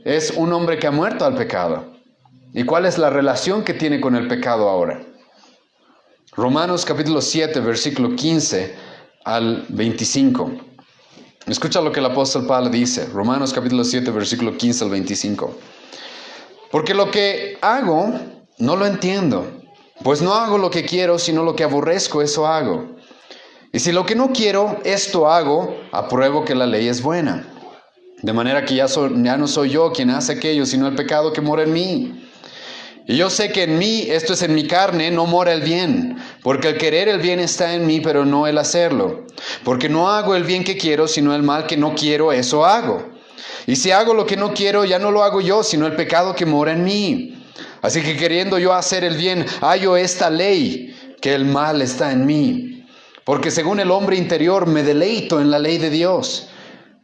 es un hombre que ha muerto al pecado. ¿Y cuál es la relación que tiene con el pecado ahora? Romanos capítulo 7, versículo 15 al 25. Escucha lo que el apóstol Pablo dice. Romanos capítulo 7, versículo 15 al 25. Porque lo que hago, no lo entiendo. Pues no hago lo que quiero, sino lo que aborrezco, eso hago. Y si lo que no quiero, esto hago, apruebo que la ley es buena. De manera que ya no soy yo quien hace aquello, sino el pecado que mora en mí. Y yo sé que en mí, esto es en mi carne, no mora el bien, porque el querer el bien está en mí, pero no el hacerlo. Porque no hago el bien que quiero, sino el mal que no quiero, eso hago. Y si hago lo que no quiero, ya no lo hago yo, sino el pecado que mora en mí. Así que queriendo yo hacer el bien, hallo esta ley, que el mal está en mí. Porque según el hombre interior me deleito en la ley de Dios.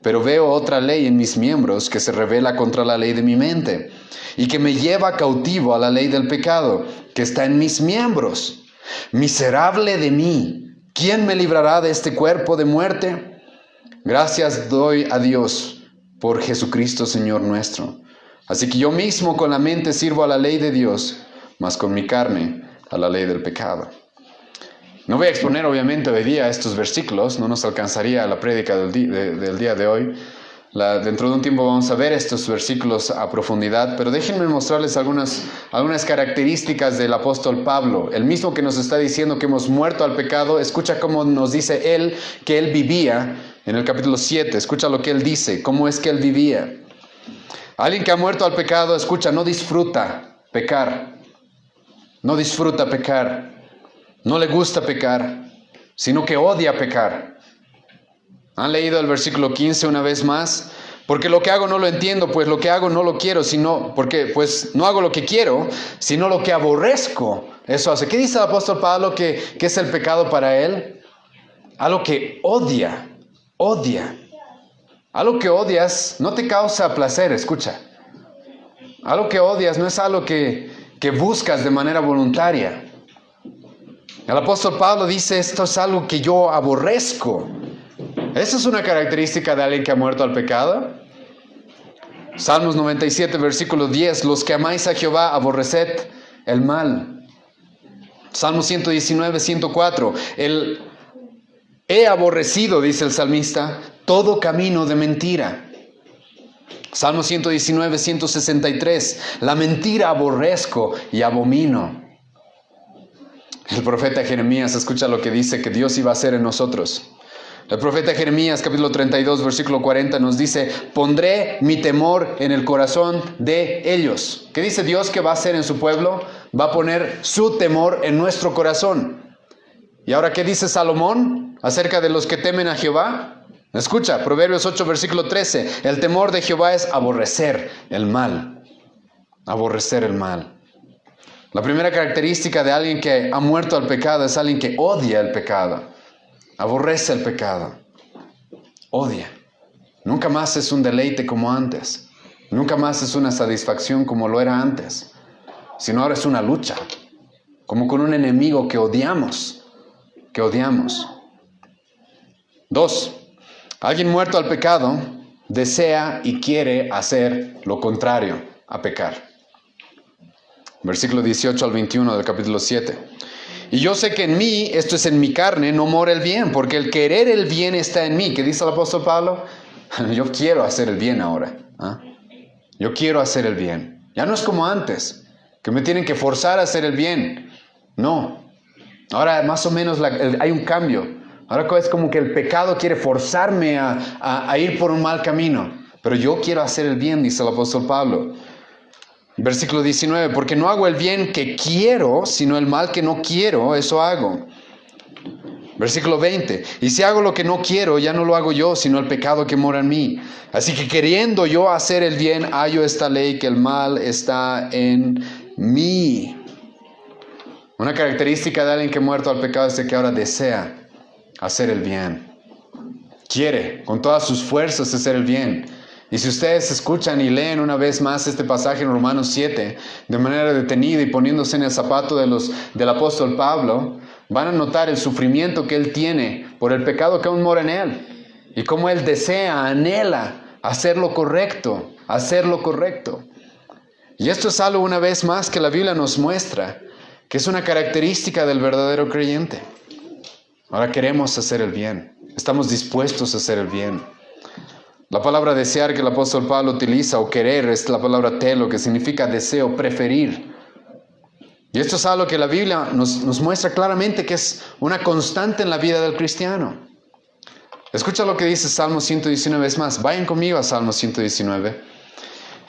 Pero veo otra ley en mis miembros que se revela contra la ley de mi mente y que me lleva cautivo a la ley del pecado que está en mis miembros. Miserable de mí, ¿quién me librará de este cuerpo de muerte? Gracias doy a Dios por Jesucristo Señor nuestro. Así que yo mismo con la mente sirvo a la ley de Dios, mas con mi carne a la ley del pecado. No voy a exponer obviamente hoy día estos versículos, no nos alcanzaría la prédica del día de hoy. Dentro de un tiempo vamos a ver estos versículos a profundidad, pero déjenme mostrarles algunas características del apóstol Pablo, el mismo que nos está diciendo que hemos muerto al pecado. Escucha cómo nos dice él que él vivía en el capítulo 7, escucha lo que él dice, cómo es que él vivía. Alguien que ha muerto al pecado, escucha, no disfruta pecar, no disfruta pecar. No le gusta pecar, sino que odia pecar. ¿Han leído el versículo 15 una vez más? Porque lo que hago no lo entiendo, pues lo que hago no lo quiero, porque pues no hago lo que quiero, sino lo que aborrezco. Eso hace. ¿Qué dice el apóstol Pablo que es el pecado para él? Algo que odia. Algo que odias no te causa placer, escucha. Algo que odias no es algo que buscas de manera voluntaria. El apóstol Pablo dice, esto es algo que yo aborrezco. ¿Esa es una característica de alguien que ha muerto al pecado? Salmos 97, versículo 10, los que amáis a Jehová, aborreced el mal. Salmos 119, 104, he aborrecido, dice el salmista, todo camino de mentira. Salmos 119, 163, la mentira aborrezco y abomino. El profeta Jeremías, escucha lo que dice que Dios iba a hacer en nosotros. El profeta Jeremías, capítulo 32, versículo 40, nos dice, pondré mi temor en el corazón de ellos. ¿Qué dice Dios que va a hacer en su pueblo? Va a poner su temor en nuestro corazón. ¿Y ahora qué dice Salomón acerca de los que temen a Jehová? Escucha, Proverbios 8, versículo 13, el temor de Jehová es aborrecer el mal. Aborrecer el mal. La primera característica de alguien que ha muerto al pecado es alguien que odia el pecado, aborrece el pecado, odia. Nunca más es un deleite como antes, nunca más es una satisfacción como lo era antes, sino ahora es una lucha, como con un enemigo que odiamos. 2. Alguien muerto al pecado desea y quiere hacer lo contrario a pecar. Versículo 18 al 21 del capítulo 7. Y yo sé que en mí, esto es en mi carne, no mora el bien, porque el querer el bien está en mí. ¿Qué dice el apóstol Pablo? Yo quiero hacer el bien ahora. Yo quiero hacer el bien. Ya no es como antes, que me tienen que forzar a hacer el bien. No. Ahora más o menos hay un cambio. Ahora es como que el pecado quiere forzarme a ir por un mal camino. Pero yo quiero hacer el bien, dice el apóstol Pablo. Versículo 19, porque no hago el bien que quiero, sino el mal que no quiero, eso hago. Versículo 20, y si hago lo que no quiero, ya no lo hago yo, sino el pecado que mora en mí. Así que queriendo yo hacer el bien, hallo esta ley que el mal está en mí. Una característica de alguien que ha muerto al pecado es que ahora desea hacer el bien. Quiere con todas sus fuerzas hacer el bien. Y si ustedes escuchan y leen una vez más este pasaje en Romanos 7, de manera detenida y poniéndose en el zapato del apóstol Pablo, van a notar el sufrimiento que él tiene por el pecado que aún mora en él. Y cómo él desea, anhela hacer lo correcto, Y esto es algo una vez más que la Biblia nos muestra, que es una característica del verdadero creyente. Ahora queremos hacer el bien, estamos dispuestos a hacer el bien. La palabra desear que el apóstol Pablo utiliza, o querer, es la palabra telo, que significa deseo, preferir. Y esto es algo que la Biblia nos muestra claramente que es una constante en la vida del cristiano. Escucha lo que dice Salmo 119, es más, vayan conmigo a Salmo 119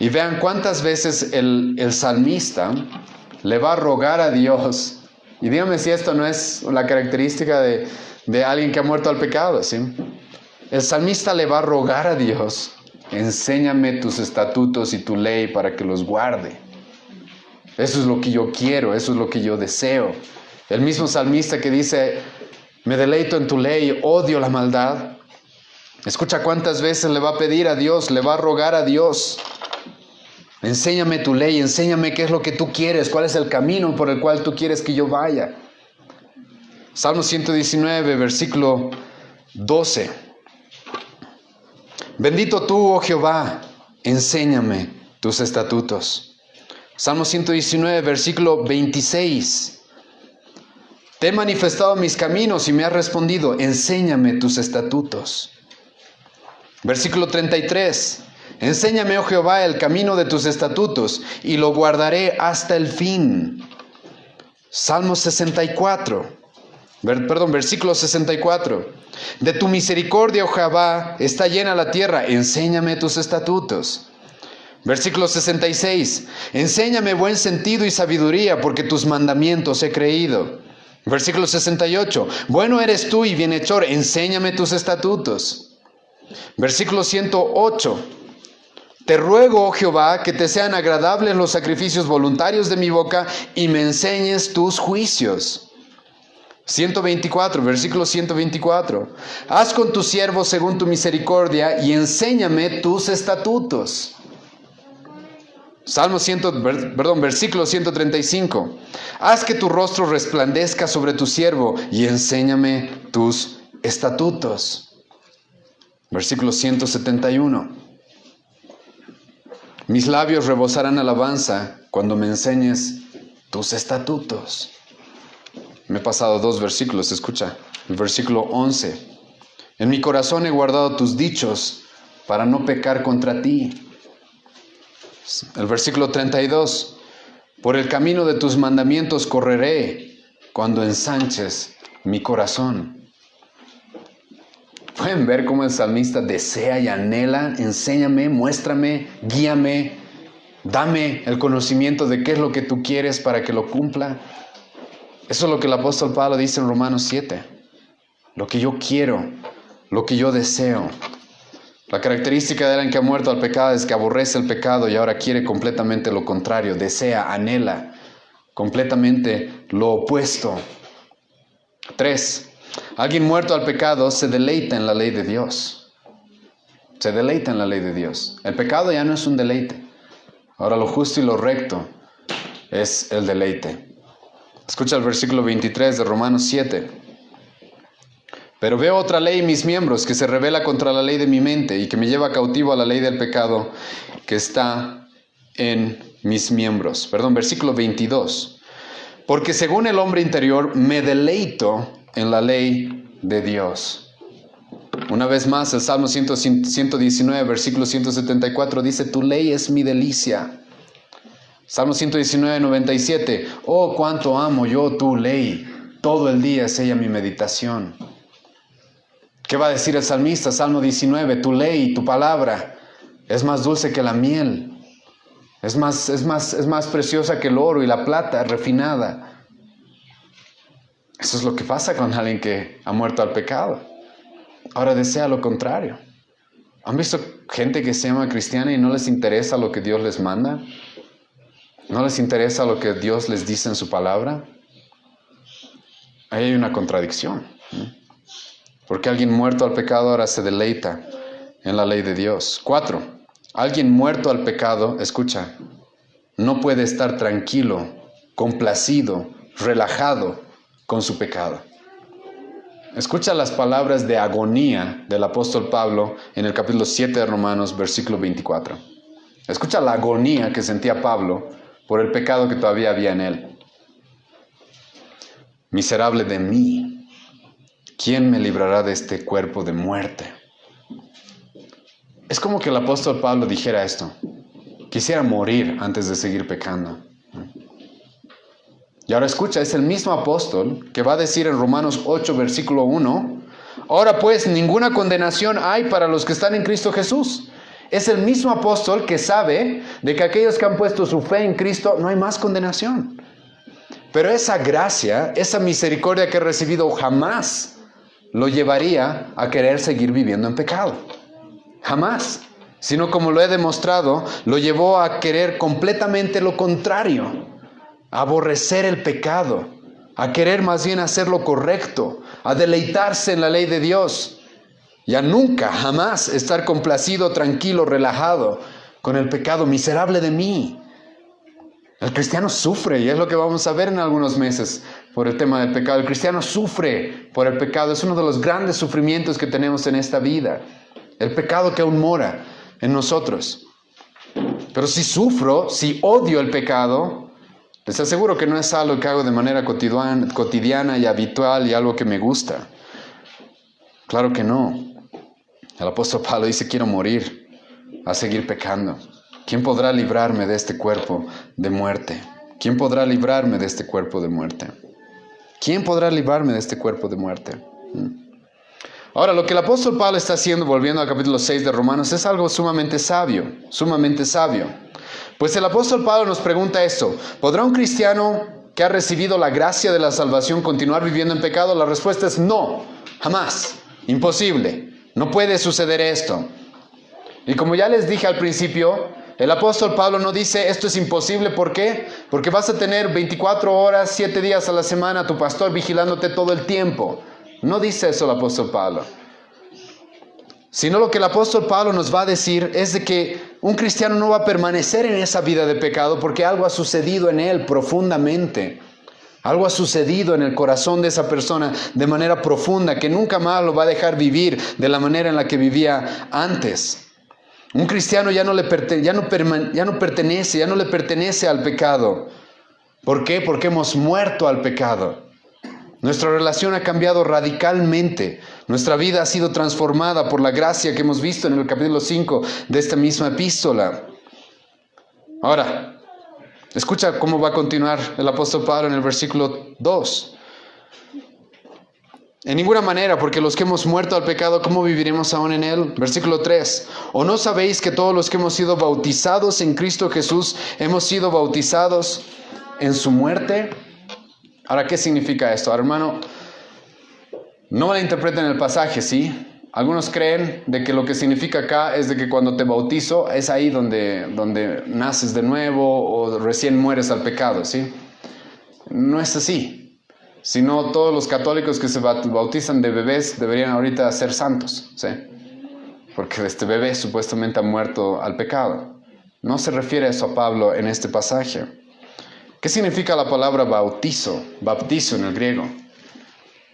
y vean cuántas veces el salmista le va a rogar a Dios. Y dígame si esto no es la característica de alguien que ha muerto al pecado, ¿sí? El salmista le va a rogar a Dios: enséñame tus estatutos y tu ley para que los guarde. Eso es lo que yo quiero, eso es lo que yo deseo. El mismo salmista que dice: me deleito en tu ley, odio la maldad. Escucha cuántas veces le va a pedir a Dios, le va a rogar a Dios: enséñame tu ley, enséñame qué es lo que tú quieres, cuál es el camino por el cual tú quieres que yo vaya. Salmo 119, versículo 12. Bendito tú, oh Jehová, enséñame tus estatutos. Salmo 119, versículo 26. Te he manifestado mis caminos y me has respondido: enséñame tus estatutos. Versículo 33. Enséñame, oh Jehová, el camino de tus estatutos, y lo guardaré hasta el fin. Salmo 64. Versículo 64. De tu misericordia, oh Jehová, está llena la tierra, enséñame tus estatutos. Versículo 66. Enséñame buen sentido y sabiduría, porque tus mandamientos he creído. Versículo 68. Bueno eres tú y bienhechor, enséñame tus estatutos. Versículo 108. Te ruego, oh Jehová, que te sean agradables los sacrificios voluntarios de mi boca y me enseñes tus juicios. 124, versículo 124. Haz con tu siervo según tu misericordia y enséñame tus estatutos. Versículo 135. Haz que tu rostro resplandezca sobre tu siervo y enséñame tus estatutos. Versículo 171. Mis labios rebosarán alabanza cuando me enseñes tus estatutos. Me he pasado 2 versículos, escucha. El versículo 11. En mi corazón he guardado tus dichos para no pecar contra ti. El versículo 32. Por el camino de tus mandamientos correré cuando ensanches mi corazón. ¿Pueden ver cómo el salmista desea y anhela? Enséñame, muéstrame, guíame, dame el conocimiento de qué es lo que tú quieres para que lo cumpla. Eso es lo que el apóstol Pablo dice en Romanos 7. Lo que yo quiero, lo que yo deseo. La característica de alguien que ha muerto al pecado es que aborrece el pecado y ahora quiere completamente lo contrario. Desea, anhela completamente lo opuesto. 3. Alguien muerto al pecado se deleita en la ley de Dios. Se deleita en la ley de Dios. El pecado ya no es un deleite. Ahora lo justo y lo recto es el deleite. Escucha el versículo 23 de Romanos 7. Pero veo otra ley en mis miembros que se rebela contra la ley de mi mente y que me lleva cautivo a la ley del pecado que está en mis miembros. Versículo 22. Porque según el hombre interior me deleito en la ley de Dios. Una vez más, el Salmo 119, versículo 174 dice: tu ley es mi delicia. Salmo 119, 97. Oh, cuánto amo yo tu ley. Todo el día es ella mi meditación. ¿Qué va a decir el salmista? Salmo 19. Tu ley, tu palabra es más dulce que la miel. Es más preciosa que el oro y la plata refinada. Eso es lo que pasa con alguien que ha muerto al pecado. Ahora desea lo contrario. ¿Han visto gente que se llama cristiana y no les interesa lo que Dios les manda? ¿No les interesa lo que Dios les dice en su palabra? Ahí hay una contradicción. Porque alguien muerto al pecado ahora se deleita en la ley de Dios. 4. Alguien muerto al pecado, escucha, no puede estar tranquilo, complacido, relajado con su pecado. Escucha las palabras de agonía del apóstol Pablo en el capítulo 7 de Romanos, versículo 24. Escucha la agonía que sentía Pablo por el pecado que todavía había en él. Miserable de mí, ¿quién me librará de este cuerpo de muerte? Es como que el apóstol Pablo dijera esto: quisiera morir antes de seguir pecando. Y ahora escucha, es el mismo apóstol que va a decir en Romanos 8, versículo 1, ahora pues ninguna condenación hay para los que están en Cristo Jesús. Es el mismo apóstol que sabe de que aquellos que han puesto su fe en Cristo no hay más condenación. Pero esa gracia, esa misericordia que he recibido jamás lo llevaría a querer seguir viviendo en pecado. Jamás. Sino como lo he demostrado, lo llevó a querer completamente lo contrario. A aborrecer el pecado. A querer más bien hacer lo correcto. A deleitarse en la ley de Dios. Y a nunca, jamás estar complacido, tranquilo, relajado con el pecado. Miserable de mí. El cristiano sufre, y es lo que vamos a ver en algunos meses por el tema del pecado. El cristiano sufre por el pecado. Es uno de los grandes sufrimientos que tenemos en esta vida. El pecado que aún mora en nosotros. Pero si sufro, si odio el pecado, les aseguro que no es algo que hago de manera cotidiana y habitual y algo que me gusta. Claro que no. El apóstol Pablo dice, quiero morir a seguir pecando. ¿Quién podrá librarme de este cuerpo de muerte? ¿Quién podrá librarme de este cuerpo de muerte? ¿Quién podrá librarme de este cuerpo de muerte? Ahora, lo que el apóstol Pablo está haciendo, volviendo al capítulo 6 de Romanos, es algo sumamente sabio, sumamente sabio. Pues el apóstol Pablo nos pregunta esto: ¿podrá un cristiano que ha recibido la gracia de la salvación continuar viviendo en pecado? La respuesta es no, jamás, imposible, no puede suceder esto. Y como ya les dije al principio, el apóstol Pablo no dice esto es imposible. ¿Por qué? Porque vas a tener 24 horas, 7 días a la semana a tu pastor vigilándote todo el tiempo. No dice eso el apóstol Pablo. Sino lo que el apóstol Pablo nos va a decir es de que un cristiano no va a permanecer en esa vida de pecado porque algo ha sucedido en él profundamente. Algo ha sucedido en el corazón de esa persona de manera profunda que nunca más lo va a dejar vivir de la manera en la que vivía antes. Un cristiano ya no le pertenece al pecado. ¿Por qué? Porque hemos muerto al pecado. Nuestra relación ha cambiado radicalmente. Nuestra vida ha sido transformada por la gracia que hemos visto en el capítulo 5 de esta misma epístola. Ahora, escucha cómo va a continuar el apóstol Pablo en el versículo 2. En ninguna manera, porque los que hemos muerto al pecado, ¿cómo viviremos aún en él? Versículo 3. ¿O no sabéis que todos los que hemos sido bautizados en Cristo Jesús, hemos sido bautizados en su muerte? Ahora, ¿qué significa esto? Hermano, no malinterpreten el pasaje, ¿sí? Algunos creen de que lo que significa acá es de que cuando te bautizo es ahí donde naces de nuevo o recién mueres al pecado, ¿sí? No es así. Sino todos los católicos que se bautizan de bebés deberían ahorita ser santos, ¿sí? Porque este bebé supuestamente ha muerto al pecado. No se refiere a eso a Pablo en este pasaje. ¿Qué significa la palabra bautizo? Baptizo en el griego.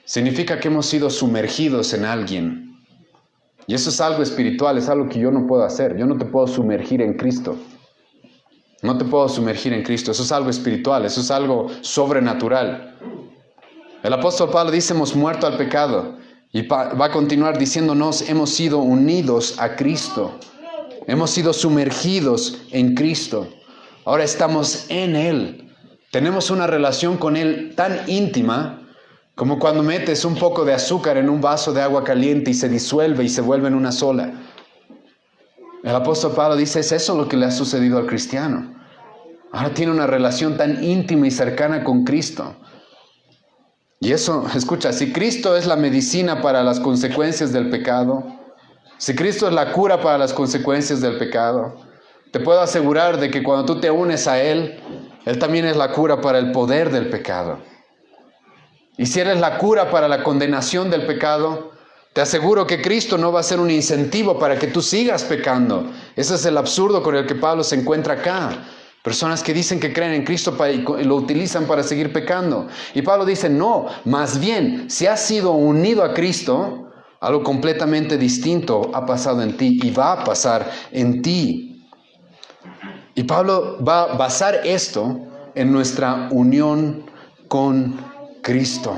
Significa que hemos sido sumergidos en alguien. Y eso es algo espiritual, es algo que yo no puedo hacer. Yo no te puedo sumergir en Cristo. No te puedo sumergir en Cristo. Eso es algo espiritual, eso es algo sobrenatural. El apóstol Pablo dice, hemos muerto al pecado. Y va a continuar diciéndonos, hemos sido unidos a Cristo. Hemos sido sumergidos en Cristo. Ahora estamos en Él. Tenemos una relación con Él tan íntima como cuando metes un poco de azúcar en un vaso de agua caliente y se disuelve y se vuelve en una sola. El apóstol Pablo dice, es eso lo que le ha sucedido al cristiano. Ahora tiene una relación tan íntima y cercana con Cristo. Y eso, escucha, si Cristo es la medicina para las consecuencias del pecado, si Cristo es la cura para las consecuencias del pecado, te puedo asegurar de que cuando tú te unes a Él, Él también es la cura para el poder del pecado. Y si Él es la cura para la condenación del pecado, te aseguro que Cristo no va a ser un incentivo para que tú sigas pecando. Ese es el absurdo con el que Pablo se encuentra acá. Personas que dicen que creen en Cristo y lo utilizan para seguir pecando. Y Pablo dice, no, más bien, si has sido unido a Cristo, algo completamente distinto ha pasado en ti y va a pasar en ti. Y Pablo va a basar esto en nuestra unión con Cristo.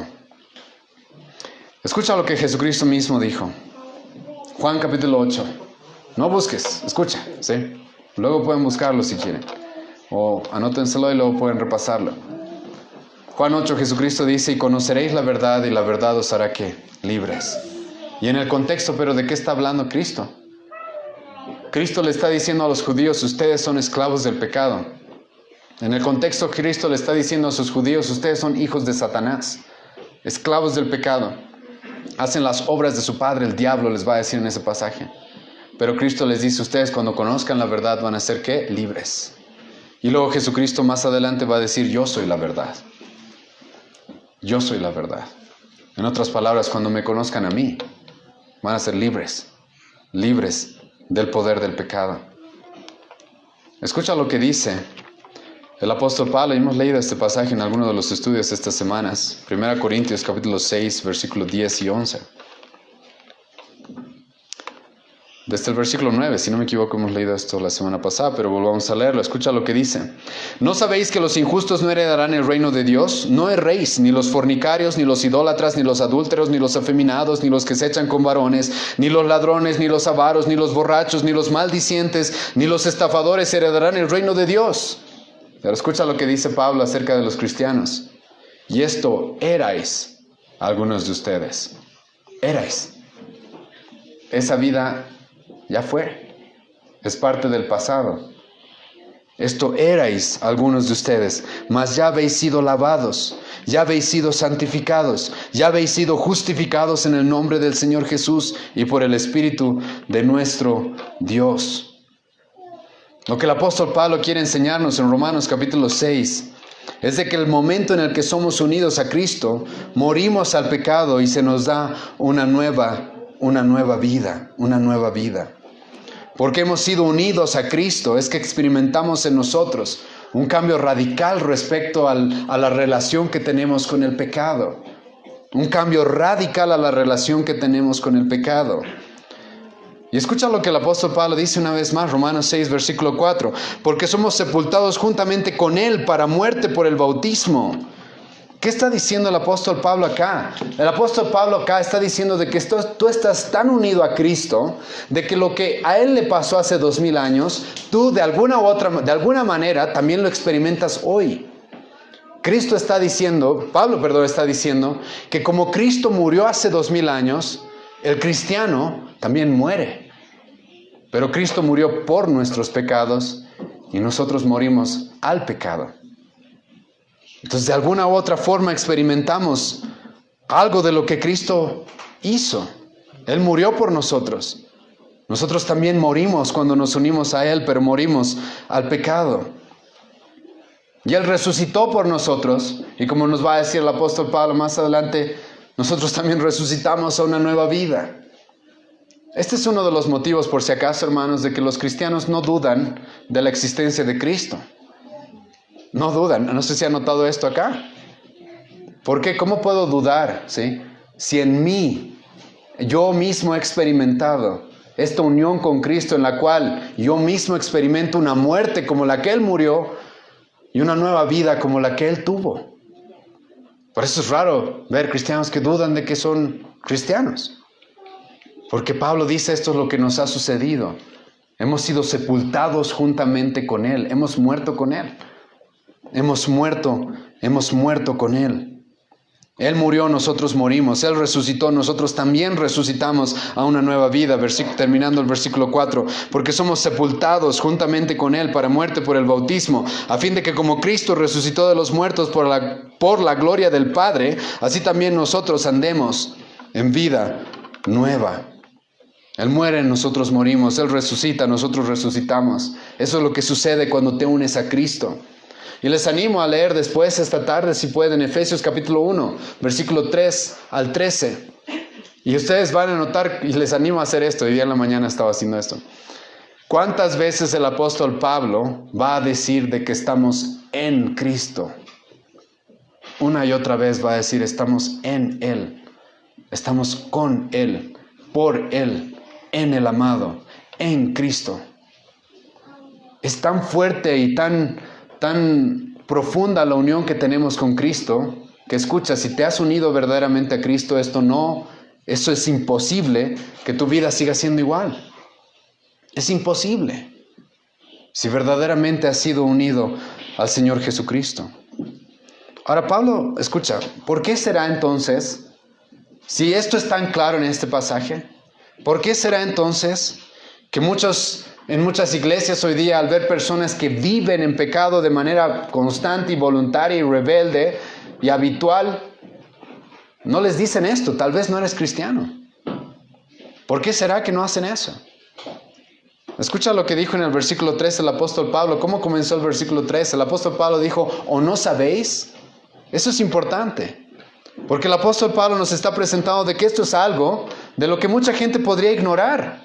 Escucha lo que Jesucristo mismo dijo. Juan capítulo 8. No busques, escucha, ¿sí? Luego pueden buscarlo si quieren. O anótenselo y luego pueden repasarlo. Juan 8, Jesucristo dice, y conoceréis la verdad y la verdad os hará ¿qué? Libres. Y en el contexto, ¿pero de qué está hablando Cristo? Cristo le está diciendo a los judíos, ustedes son esclavos del pecado. En el contexto, Cristo le está diciendo a sus judíos, ustedes son hijos de Satanás, esclavos del pecado. Hacen las obras de su padre, el diablo les va a decir en ese pasaje. Pero Cristo les dice, ustedes cuando conozcan la verdad van a ser, ¿qué? Libres. Y luego Jesucristo más adelante va a decir, yo soy la verdad. Yo soy la verdad. En otras palabras, cuando me conozcan a mí, van a ser libres. Libres del poder del pecado. Escucha lo que dice el apóstol Pablo. Hemos leído este pasaje en alguno de los estudios estas semanas. 1 Corintios capítulo 6, versículos 10 y 11. Desde el versículo 9, si no me equivoco, hemos leído esto la semana pasada, pero volvamos a leerlo. Escucha lo que dice. ¿No sabéis que los injustos no heredarán el reino de Dios? No erréis, ni los fornicarios, ni los idólatras, ni los adúlteros, ni los afeminados, ni los que se echan con varones, ni los ladrones, ni los avaros, ni los borrachos, ni los maldicientes, ni los estafadores heredarán el reino de Dios. Pero escucha lo que dice Pablo acerca de los cristianos. Y esto erais algunos de ustedes. Erais. Esa vida ya fue, es parte del pasado. Esto erais algunos de ustedes, mas ya habéis sido lavados, ya habéis sido santificados, ya habéis sido justificados en el nombre del Señor Jesús y por el Espíritu de nuestro Dios. Lo que el apóstol Pablo quiere enseñarnos en Romanos capítulo 6 es de que el momento en el que somos unidos a Cristo, morimos al pecado y se nos da una nueva vida, una nueva vida. Porque hemos sido unidos a Cristo, es que experimentamos en nosotros un cambio radical respecto a la relación que tenemos con el pecado. Un cambio radical a la relación que tenemos con el pecado. Y escucha lo que el apóstol Pablo dice una vez más, Romanos 6, versículo 4. Porque somos sepultados juntamente con Él para muerte por el bautismo. ¿Qué está diciendo el apóstol Pablo acá? El apóstol Pablo acá está diciendo de que tú estás tan unido a Cristo, de que lo que a Él le pasó hace 2000 años, tú de alguna manera también lo experimentas hoy. Pablo está diciendo que como Cristo murió hace 2000 años, el cristiano también muere. Pero Cristo murió por nuestros pecados y nosotros morimos al pecado. Entonces, de alguna u otra forma experimentamos algo de lo que Cristo hizo. Él murió por nosotros. Nosotros también morimos cuando nos unimos a Él, pero morimos al pecado. Y Él resucitó por nosotros. Y como nos va a decir el apóstol Pablo más adelante, nosotros también resucitamos a una nueva vida. Este es uno de los motivos, por si acaso, hermanos, de que los cristianos no dudan de la existencia de Cristo. No dudan. No sé si han notado esto acá. ¿Por qué? ¿Cómo puedo dudar? ¿Sí? Si en mí, yo mismo he experimentado esta unión con Cristo en la cual yo mismo experimento una muerte como la que Él murió y una nueva vida como la que Él tuvo. Por eso es raro ver cristianos que dudan de que son cristianos. Porque Pablo dice esto es lo que nos ha sucedido. Hemos sido sepultados juntamente con Él. Hemos muerto con Él. Hemos muerto con Él. Él murió, nosotros morimos. Él resucitó, nosotros también resucitamos a una nueva vida. Terminando el versículo 4. Porque somos sepultados juntamente con Él para muerte por el bautismo, a fin de que como Cristo resucitó de los muertos por la gloria del Padre, así también nosotros andemos en vida nueva. Él muere, nosotros morimos. Él resucita, nosotros resucitamos. Eso es lo que sucede cuando te unes a Cristo. Y les animo a leer después esta tarde, si pueden, Efesios capítulo 1, versículo 3 al 13. Y ustedes van a notar, y les animo a hacer esto, hoy día en la mañana estaba haciendo esto. ¿Cuántas veces el apóstol Pablo va a decir de que estamos en Cristo? Una y otra vez va a decir, estamos en Él, estamos con Él, por Él, en el amado, en Cristo. Es tan fuerte y tan profunda la unión que tenemos con Cristo, que escucha, si te has unido verdaderamente a Cristo, eso es imposible que tu vida siga siendo igual. Es imposible. Si verdaderamente has sido unido al Señor Jesucristo. Ahora Pablo, escucha, ¿por qué será entonces, si esto es tan claro en este pasaje, por qué será entonces que muchos En muchas iglesias hoy día, al ver personas que viven en pecado de manera constante y voluntaria y rebelde y habitual, no les dicen esto: tal vez no eres cristiano. ¿Por qué será que no hacen eso? Escucha lo que dijo en el versículo 3 el apóstol Pablo. ¿Cómo comenzó el versículo 3? El apóstol Pablo dijo: ¿o no sabéis? Eso es importante, porque el apóstol Pablo nos está presentando de que esto es algo de lo que mucha gente podría ignorar.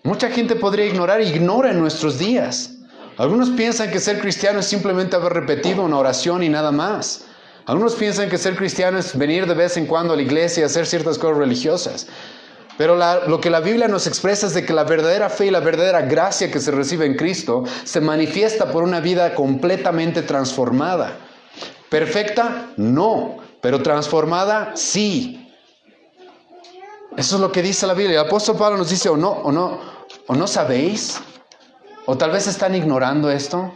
Mucha gente podría ignorar e ignora en nuestros días. Algunos piensan que ser cristiano es simplemente haber repetido una oración y nada más. Algunos piensan que ser cristiano es venir de vez en cuando a la iglesia y hacer ciertas cosas religiosas. Pero lo que la Biblia nos expresa es de que la verdadera fe y la verdadera gracia que se recibe en Cristo se manifiesta por una vida completamente transformada. ¿Perfecta? No. Pero transformada, sí. Eso es lo que dice la Biblia. El apóstol Pablo nos dice: ¿o no sabéis? ¿O tal vez están ignorando esto?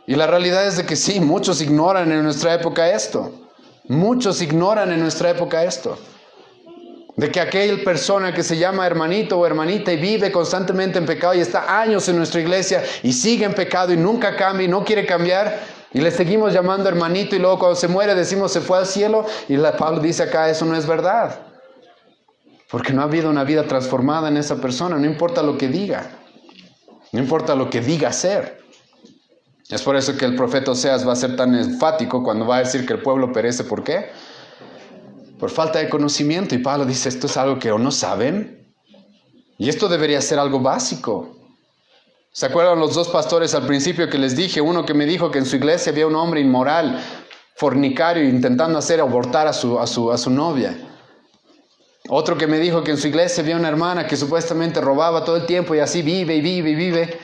Y la realidad es de que sí, muchos ignoran en nuestra época esto. Muchos ignoran en nuestra época esto. De que aquella persona que se llama hermanito o hermanita y vive constantemente en pecado y está años en nuestra iglesia y sigue en pecado y nunca cambia y no quiere cambiar, y le seguimos llamando hermanito, y luego cuando se muere decimos se fue al cielo, y Pablo dice acá: eso no es verdad. Porque no ha habido una vida transformada en esa persona, no importa lo que diga. No importa lo que diga ser. Es por eso que el profeta Oseas va a ser tan enfático cuando va a decir que el pueblo perece. ¿Por qué? Por falta de conocimiento. Y Pablo dice: esto es algo que o no saben. Y esto debería ser algo básico. ¿Se acuerdan los dos pastores al principio que les dije? Uno que me dijo que en su iglesia había un hombre inmoral, fornicario, intentando hacer abortar a su novia. Otro que me dijo que en su iglesia había una hermana que supuestamente robaba todo el tiempo y así vive y vive y vive.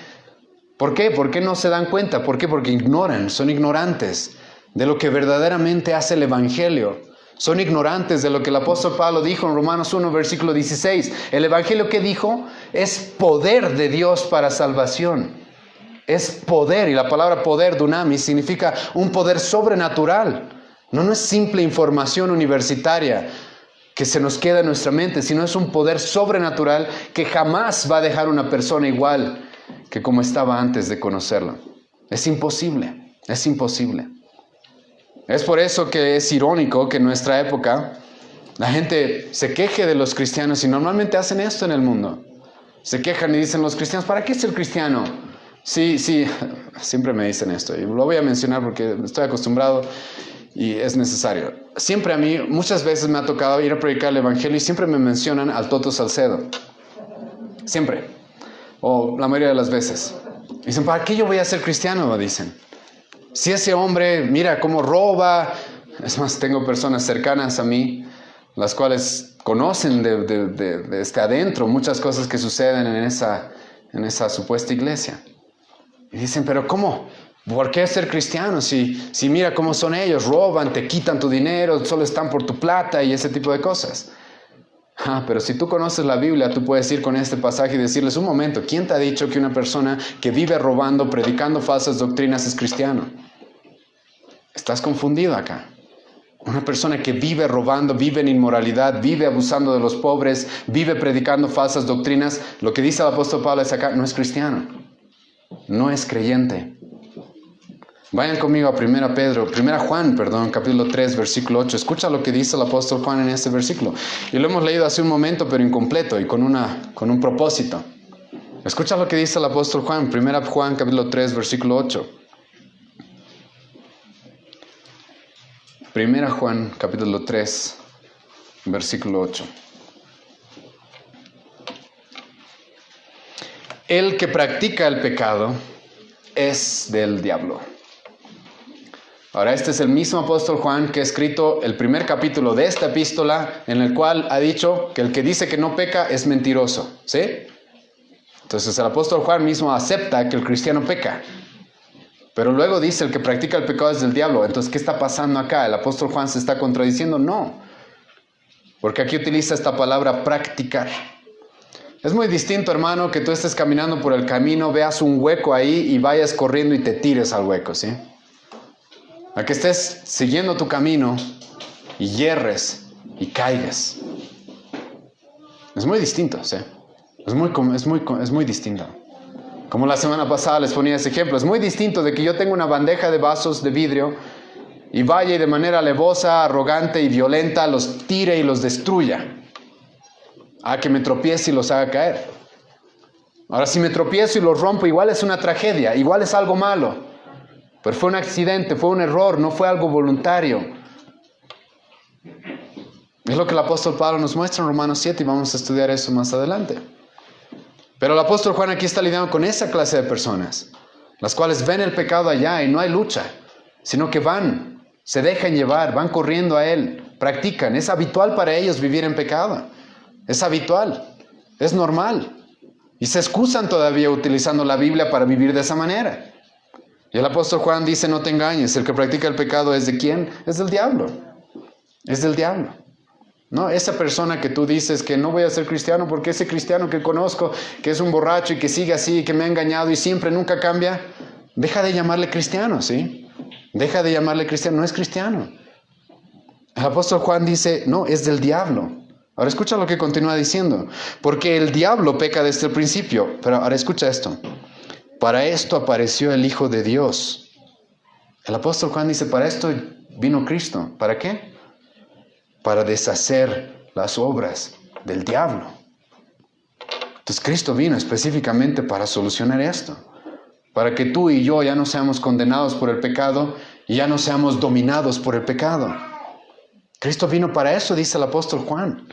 ¿Por qué? ¿Por qué no se dan cuenta? ¿Por qué? Porque ignoran, son ignorantes de lo que verdaderamente hace el evangelio. Son ignorantes de lo que el apóstol Pablo dijo en Romanos 1, versículo 16. El evangelio, ¿qué dijo? Es poder de Dios para salvación. Es poder, y la palabra poder, dunamis, significa un poder sobrenatural. No es simple información universitaria que se nos queda en nuestra mente, sino es un poder sobrenatural que jamás va a dejar una persona igual que como estaba antes de conocerla. Es imposible, es imposible. Es por eso que es irónico que en nuestra época la gente se queje de los cristianos, y normalmente hacen esto en el mundo. Se quejan y dicen los cristianos: ¿para qué ser cristiano? Sí, siempre me dicen esto, y lo voy a mencionar porque estoy acostumbrado y es necesario. Siempre a mí, muchas veces me ha tocado ir a predicar el evangelio y siempre me mencionan al Toto Salcedo. Siempre. O la mayoría de las veces. Dicen: ¿para qué yo voy a ser cristiano? Dicen. Si ese hombre, mira cómo roba. Es más, tengo personas cercanas a mí, las cuales conocen desde adentro muchas cosas que suceden en esa supuesta iglesia. Y dicen: ¿pero cómo? ¿Por qué ser cristiano? Si mira cómo son ellos, roban, te quitan tu dinero, solo están por tu plata y ese tipo de cosas. Pero si tú conoces la Biblia, tú puedes ir con este pasaje y decirles: un momento, ¿quién te ha dicho que una persona que vive robando, predicando falsas doctrinas es cristiano? Estás confundido acá. Una persona que vive robando, vive en inmoralidad, vive abusando de los pobres, vive predicando falsas doctrinas, lo que dice el apóstol Pablo es acá: no es cristiano, no es creyente. Vayan conmigo a 1 Juan, capítulo 3, versículo 8. Escucha lo que dice el apóstol Juan en este versículo. Y lo hemos leído hace un momento, pero incompleto y con un propósito. Escucha lo que dice el apóstol Juan, 1 Juan, capítulo 3, versículo 8. 1 Juan, capítulo 3, versículo 8. El que practica el pecado es del diablo. Ahora, este es el mismo apóstol Juan que ha escrito el primer capítulo de esta epístola, en el cual ha dicho que el que dice que no peca es mentiroso, ¿sí? Entonces el apóstol Juan mismo acepta que el cristiano peca, pero luego dice: el que practica el pecado es del diablo. Entonces, ¿qué está pasando acá? ¿El apóstol Juan se está contradiciendo? No, porque aquí utiliza esta palabra practicar. Es muy distinto, hermano, que tú estés caminando por el camino, veas un hueco ahí y vayas corriendo y te tires al hueco, ¿sí? A que estés siguiendo tu camino y hierres y caigas. Es muy distinto, ¿sí? Es muy distinto. Como la semana pasada les ponía ese ejemplo, es muy distinto de que yo tenga una bandeja de vasos de vidrio y vaya y de manera alevosa, arrogante y violenta los tire y los destruya, a que me tropiece y los haga caer. Ahora, si me tropiezo y los rompo, igual es una tragedia, igual es algo malo, pero fue un accidente, fue un error, no fue algo voluntario. Es lo que el apóstol Pablo nos muestra en Romanos 7 y vamos a estudiar eso más adelante. Pero el apóstol Juan aquí está lidiando con esa clase de personas, las cuales ven el pecado allá y no hay lucha, sino que van, se dejan llevar, van corriendo a él, practican. Es habitual para ellos vivir en pecado, es habitual, es normal. Y se excusan todavía utilizando la Biblia para vivir de esa manera. Y el apóstol Juan dice, no te engañes, el que practica el pecado ¿es de quién? Es del diablo, es del diablo. No, esa persona que tú dices que no voy a ser cristiano porque ese cristiano que conozco, que es un borracho y que sigue así, que me ha engañado y siempre nunca cambia, deja de llamarle cristiano, ¿sí? Deja de llamarle cristiano, no es cristiano. El apóstol Juan dice, no, es del diablo. Ahora escucha lo que continúa diciendo, porque el diablo peca desde el principio. Pero ahora escucha esto, para esto apareció el Hijo de Dios. El apóstol Juan dice, para esto vino Cristo. ¿Para qué? Para deshacer las obras del diablo. Entonces Cristo vino específicamente para solucionar esto, para que tú y yo ya no seamos condenados por el pecado y ya no seamos dominados por el pecado. Cristo vino para eso, dice el apóstol Juan.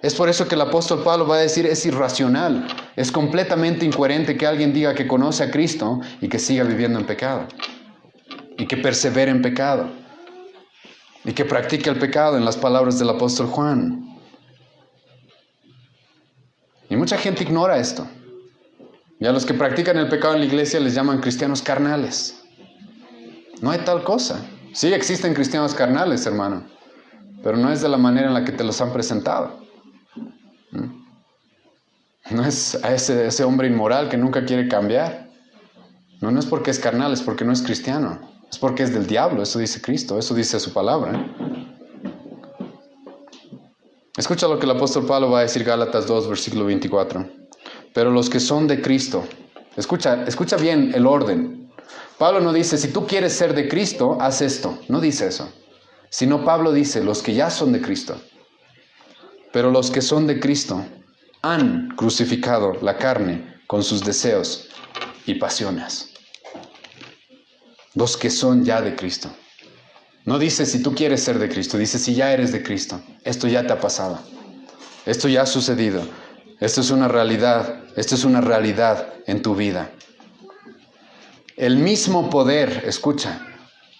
Es por eso que el apóstol Pablo va a decir, es irracional, es completamente incoherente que alguien diga que conoce a Cristo y que siga viviendo en pecado, y que persevere en pecado, y que practique el pecado, en las palabras del apóstol Juan. Y mucha gente ignora esto. Y a los que practican el pecado en la iglesia les llaman cristianos carnales. No hay tal cosa. Sí existen cristianos carnales, hermano, pero no es de la manera en la que te los han presentado. No es a ese hombre inmoral que nunca quiere cambiar. No es porque es carnal, es porque no es cristiano. Es porque es del diablo, eso dice Cristo, eso dice su palabra. Escucha lo que el apóstol Pablo va a decir, Gálatas 2, versículo 24. Pero los que son de Cristo, escucha bien el orden. Pablo no dice, si tú quieres ser de Cristo, haz esto. No dice eso. Sino Pablo dice, los que ya son de Cristo. Pero los que son de Cristo han crucificado la carne con sus deseos y pasiones. Los que son ya de Cristo. No dice si tú quieres ser de Cristo, dice si ya eres de Cristo. Esto ya te ha pasado. Esto ya ha sucedido. Esto es una realidad. Esto es una realidad en tu vida. El mismo poder, escucha,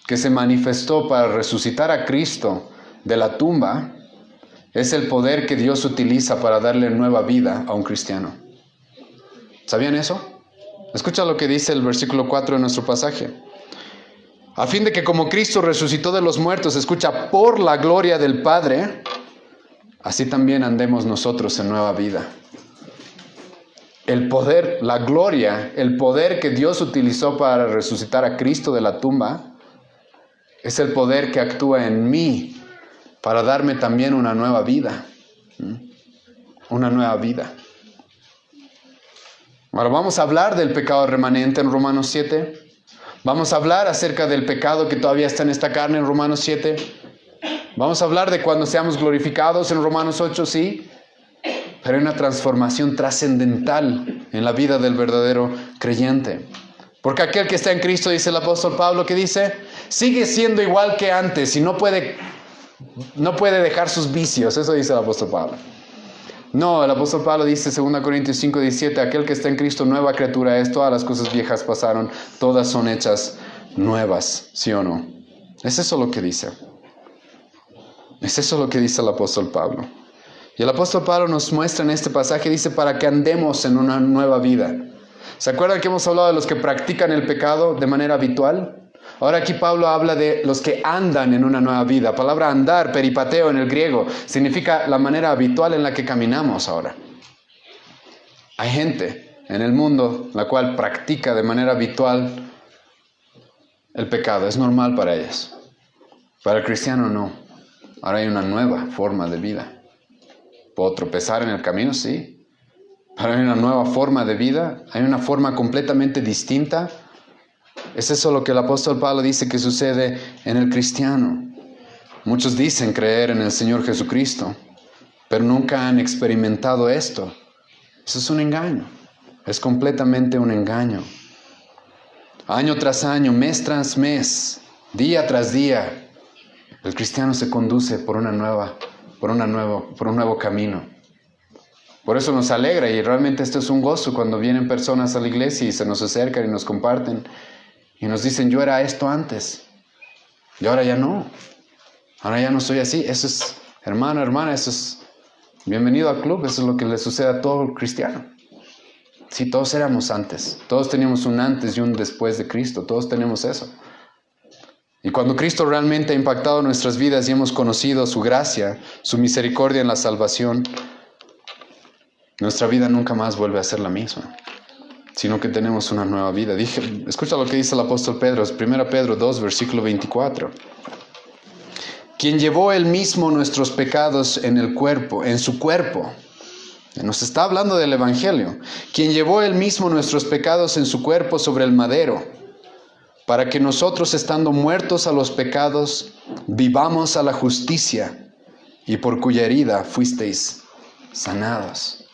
que se manifestó para resucitar a Cristo de la tumba, es el poder que Dios utiliza para darle nueva vida a un cristiano. ¿Sabían eso? Escucha lo que dice el versículo 4 de nuestro pasaje. A fin de que como Cristo resucitó de los muertos, escucha, por la gloria del Padre, así también andemos nosotros en nueva vida. El poder, la gloria, el poder que Dios utilizó para resucitar a Cristo de la tumba, es el poder que actúa en mí para darme también una nueva vida. Una nueva vida. Ahora vamos a hablar del pecado remanente en Romanos 7. Vamos a hablar acerca del pecado que todavía está en esta carne en Romanos 7. Vamos a hablar de cuando seamos glorificados en Romanos 8, sí. Pero hay una transformación trascendental en la vida del verdadero creyente. Porque aquel que está en Cristo, dice el apóstol Pablo, que dice, sigue siendo igual que antes y no puede dejar sus vicios. Eso dice el apóstol Pablo. No, el apóstol Pablo dice, 2 Corintios 5, 17, aquel que está en Cristo, nueva criatura es, todas las cosas viejas pasaron, todas son hechas nuevas, ¿sí o no? Es eso lo que dice. Es eso lo que dice el apóstol Pablo. Y el apóstol Pablo nos muestra en este pasaje, dice, para que andemos en una nueva vida. ¿Se acuerdan que hemos hablado de los que practican el pecado de manera habitual? Ahora aquí Pablo habla de los que andan en una nueva vida. La palabra andar, peripateo en el griego, significa la manera habitual en la que caminamos ahora. Hay gente en el mundo la cual practica de manera habitual el pecado. Es normal para ellos. Para el cristiano no. Ahora hay una nueva forma de vida. ¿Puedo tropezar en el camino? Sí. Pero hay una nueva forma de vida, hay una forma completamente distinta. Es eso lo que el apóstol Pablo dice que sucede en el cristiano. Muchos dicen creer en el Señor Jesucristo, pero nunca han experimentado esto. Eso es un engaño, es completamente un engaño. Año tras año, mes tras mes, día tras día, el cristiano se conduce por un nuevo camino. Por eso nos alegra y realmente esto es un gozo cuando vienen personas a la iglesia y se nos acercan y nos comparten y nos dicen, yo era esto antes y ahora ya no. Ahora ya no soy así. Eso es, hermano, hermana, eso es bienvenido al club. Eso es lo que le sucede a todo cristiano. Sí, todos éramos antes. Todos teníamos un antes y un después de Cristo. Todos tenemos eso. Y cuando Cristo realmente ha impactado nuestras vidas y hemos conocido su gracia, su misericordia en la salvación, nuestra vida nunca más vuelve a ser la misma, sino que tenemos una nueva vida. Escucha lo que dice el apóstol Pedro, 1 Pedro 2, versículo 24. Quien llevó él mismo nuestros pecados en su cuerpo. Nos está hablando del Evangelio. Quien llevó él mismo nuestros pecados en su cuerpo sobre el madero, para que nosotros, estando muertos a los pecados, vivamos a la justicia, y por cuya herida fuisteis sanados.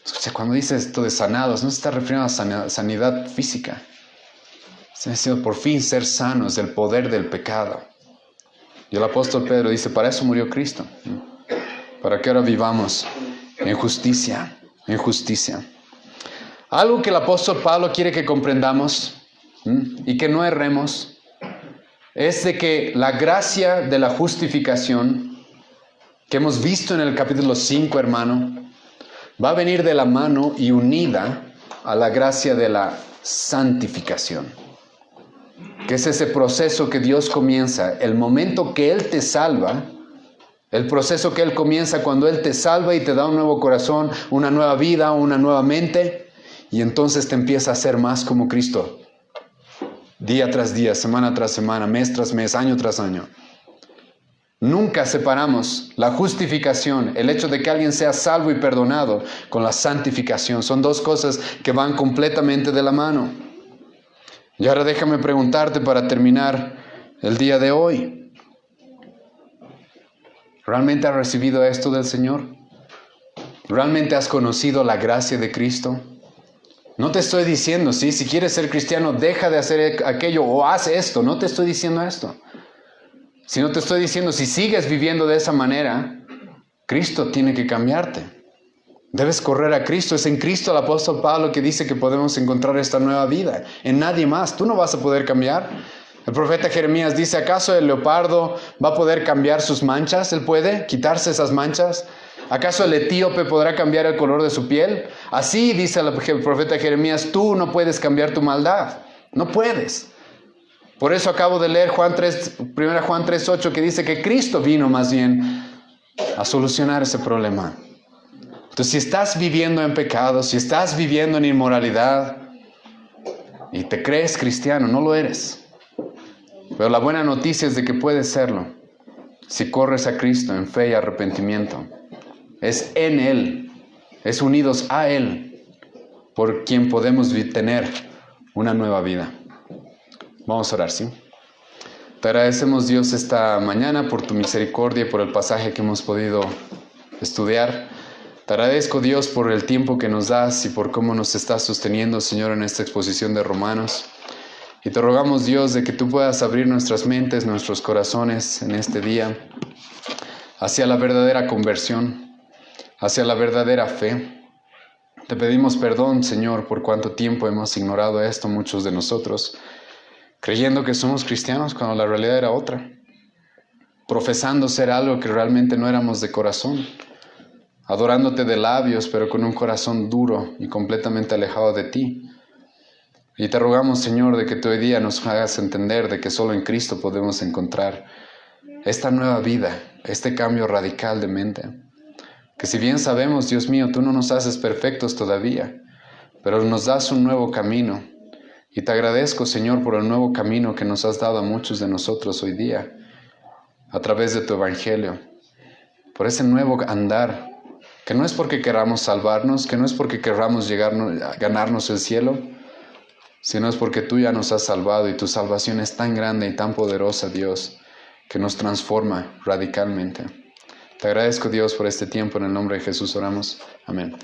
Escucha, cuando dice esto de sanados, no se está refiriendo a sanidad física. Se ha sido por fin ser sanos del poder del pecado. Y el apóstol Pedro dice, para eso murió Cristo. Para que ahora vivamos en justicia, en justicia. Algo que el apóstol Pablo quiere que comprendamos y que no erremos, es de que la gracia de la justificación que hemos visto en el capítulo 5, hermano, va a venir de la mano y unida a la gracia de la santificación, que es ese proceso que Dios comienza, el momento que Él te salva, el proceso que Él comienza cuando Él te salva y te da un nuevo corazón, una nueva vida, una nueva mente, y entonces te empieza a hacer más como Cristo, día tras día, semana tras semana, mes tras mes, año tras año. Nunca separamos la justificación, el hecho de que alguien sea salvo y perdonado, con la santificación. Son dos cosas que van completamente de la mano. Y ahora déjame preguntarte para terminar el día de hoy. ¿Realmente has recibido esto del Señor? ¿Realmente has conocido la gracia de Cristo? No te estoy diciendo, ¿sí? Si quieres ser cristiano, deja de hacer aquello o haz esto. No te estoy diciendo esto. Si no te estoy diciendo, si sigues viviendo de esa manera, Cristo tiene que cambiarte. Debes correr a Cristo. Es en Cristo el apóstol Pablo que dice que podemos encontrar esta nueva vida. En nadie más. Tú no vas a poder cambiar. El profeta Jeremías dice, ¿acaso el leopardo va a poder cambiar sus manchas? ¿Él puede quitarse esas manchas? ¿Acaso el etíope podrá cambiar el color de su piel? Así dice el profeta Jeremías, tú no puedes cambiar tu maldad. No puedes. Por eso acabo de leer 1 Juan 3:8, que dice que Cristo vino más bien a solucionar ese problema. Entonces, si estás viviendo en pecado, si estás viviendo en inmoralidad y te crees cristiano, no lo eres. Pero la buena noticia es de que puedes serlo si corres a Cristo en fe y arrepentimiento. Es en Él, es unidos a Él, por quien podemos tener una nueva vida. Vamos a orar, ¿sí? Te agradecemos, Dios, esta mañana por tu misericordia y por el pasaje que hemos podido estudiar. Te agradezco, Dios, por el tiempo que nos das y por cómo nos estás sosteniendo, Señor, en esta exposición de Romanos. Y te rogamos, Dios, de que tú puedas abrir nuestras mentes, nuestros corazones en este día hacia la verdadera conversión, hacia la verdadera fe. Te pedimos perdón, Señor, por cuánto tiempo hemos ignorado esto, muchos de nosotros, creyendo que somos cristianos cuando la realidad era otra, profesando ser algo que realmente no éramos de corazón, adorándote de labios, pero con un corazón duro y completamente alejado de ti. Y te rogamos, Señor, de que tú hoy día nos hagas entender de que solo en Cristo podemos encontrar esta nueva vida, este cambio radical de mente. Que si bien sabemos, Dios mío, tú no nos haces perfectos todavía, pero nos das un nuevo camino. Y te agradezco, Señor, por el nuevo camino que nos has dado a muchos de nosotros hoy día, a través de tu Evangelio, por ese nuevo andar, que no es porque queramos salvarnos, que no es porque queramos ganarnos el cielo, sino es porque tú ya nos has salvado y tu salvación es tan grande y tan poderosa, Dios, que nos transforma radicalmente. Te agradezco, Dios, por este tiempo. En el nombre de Jesús oramos. Amén.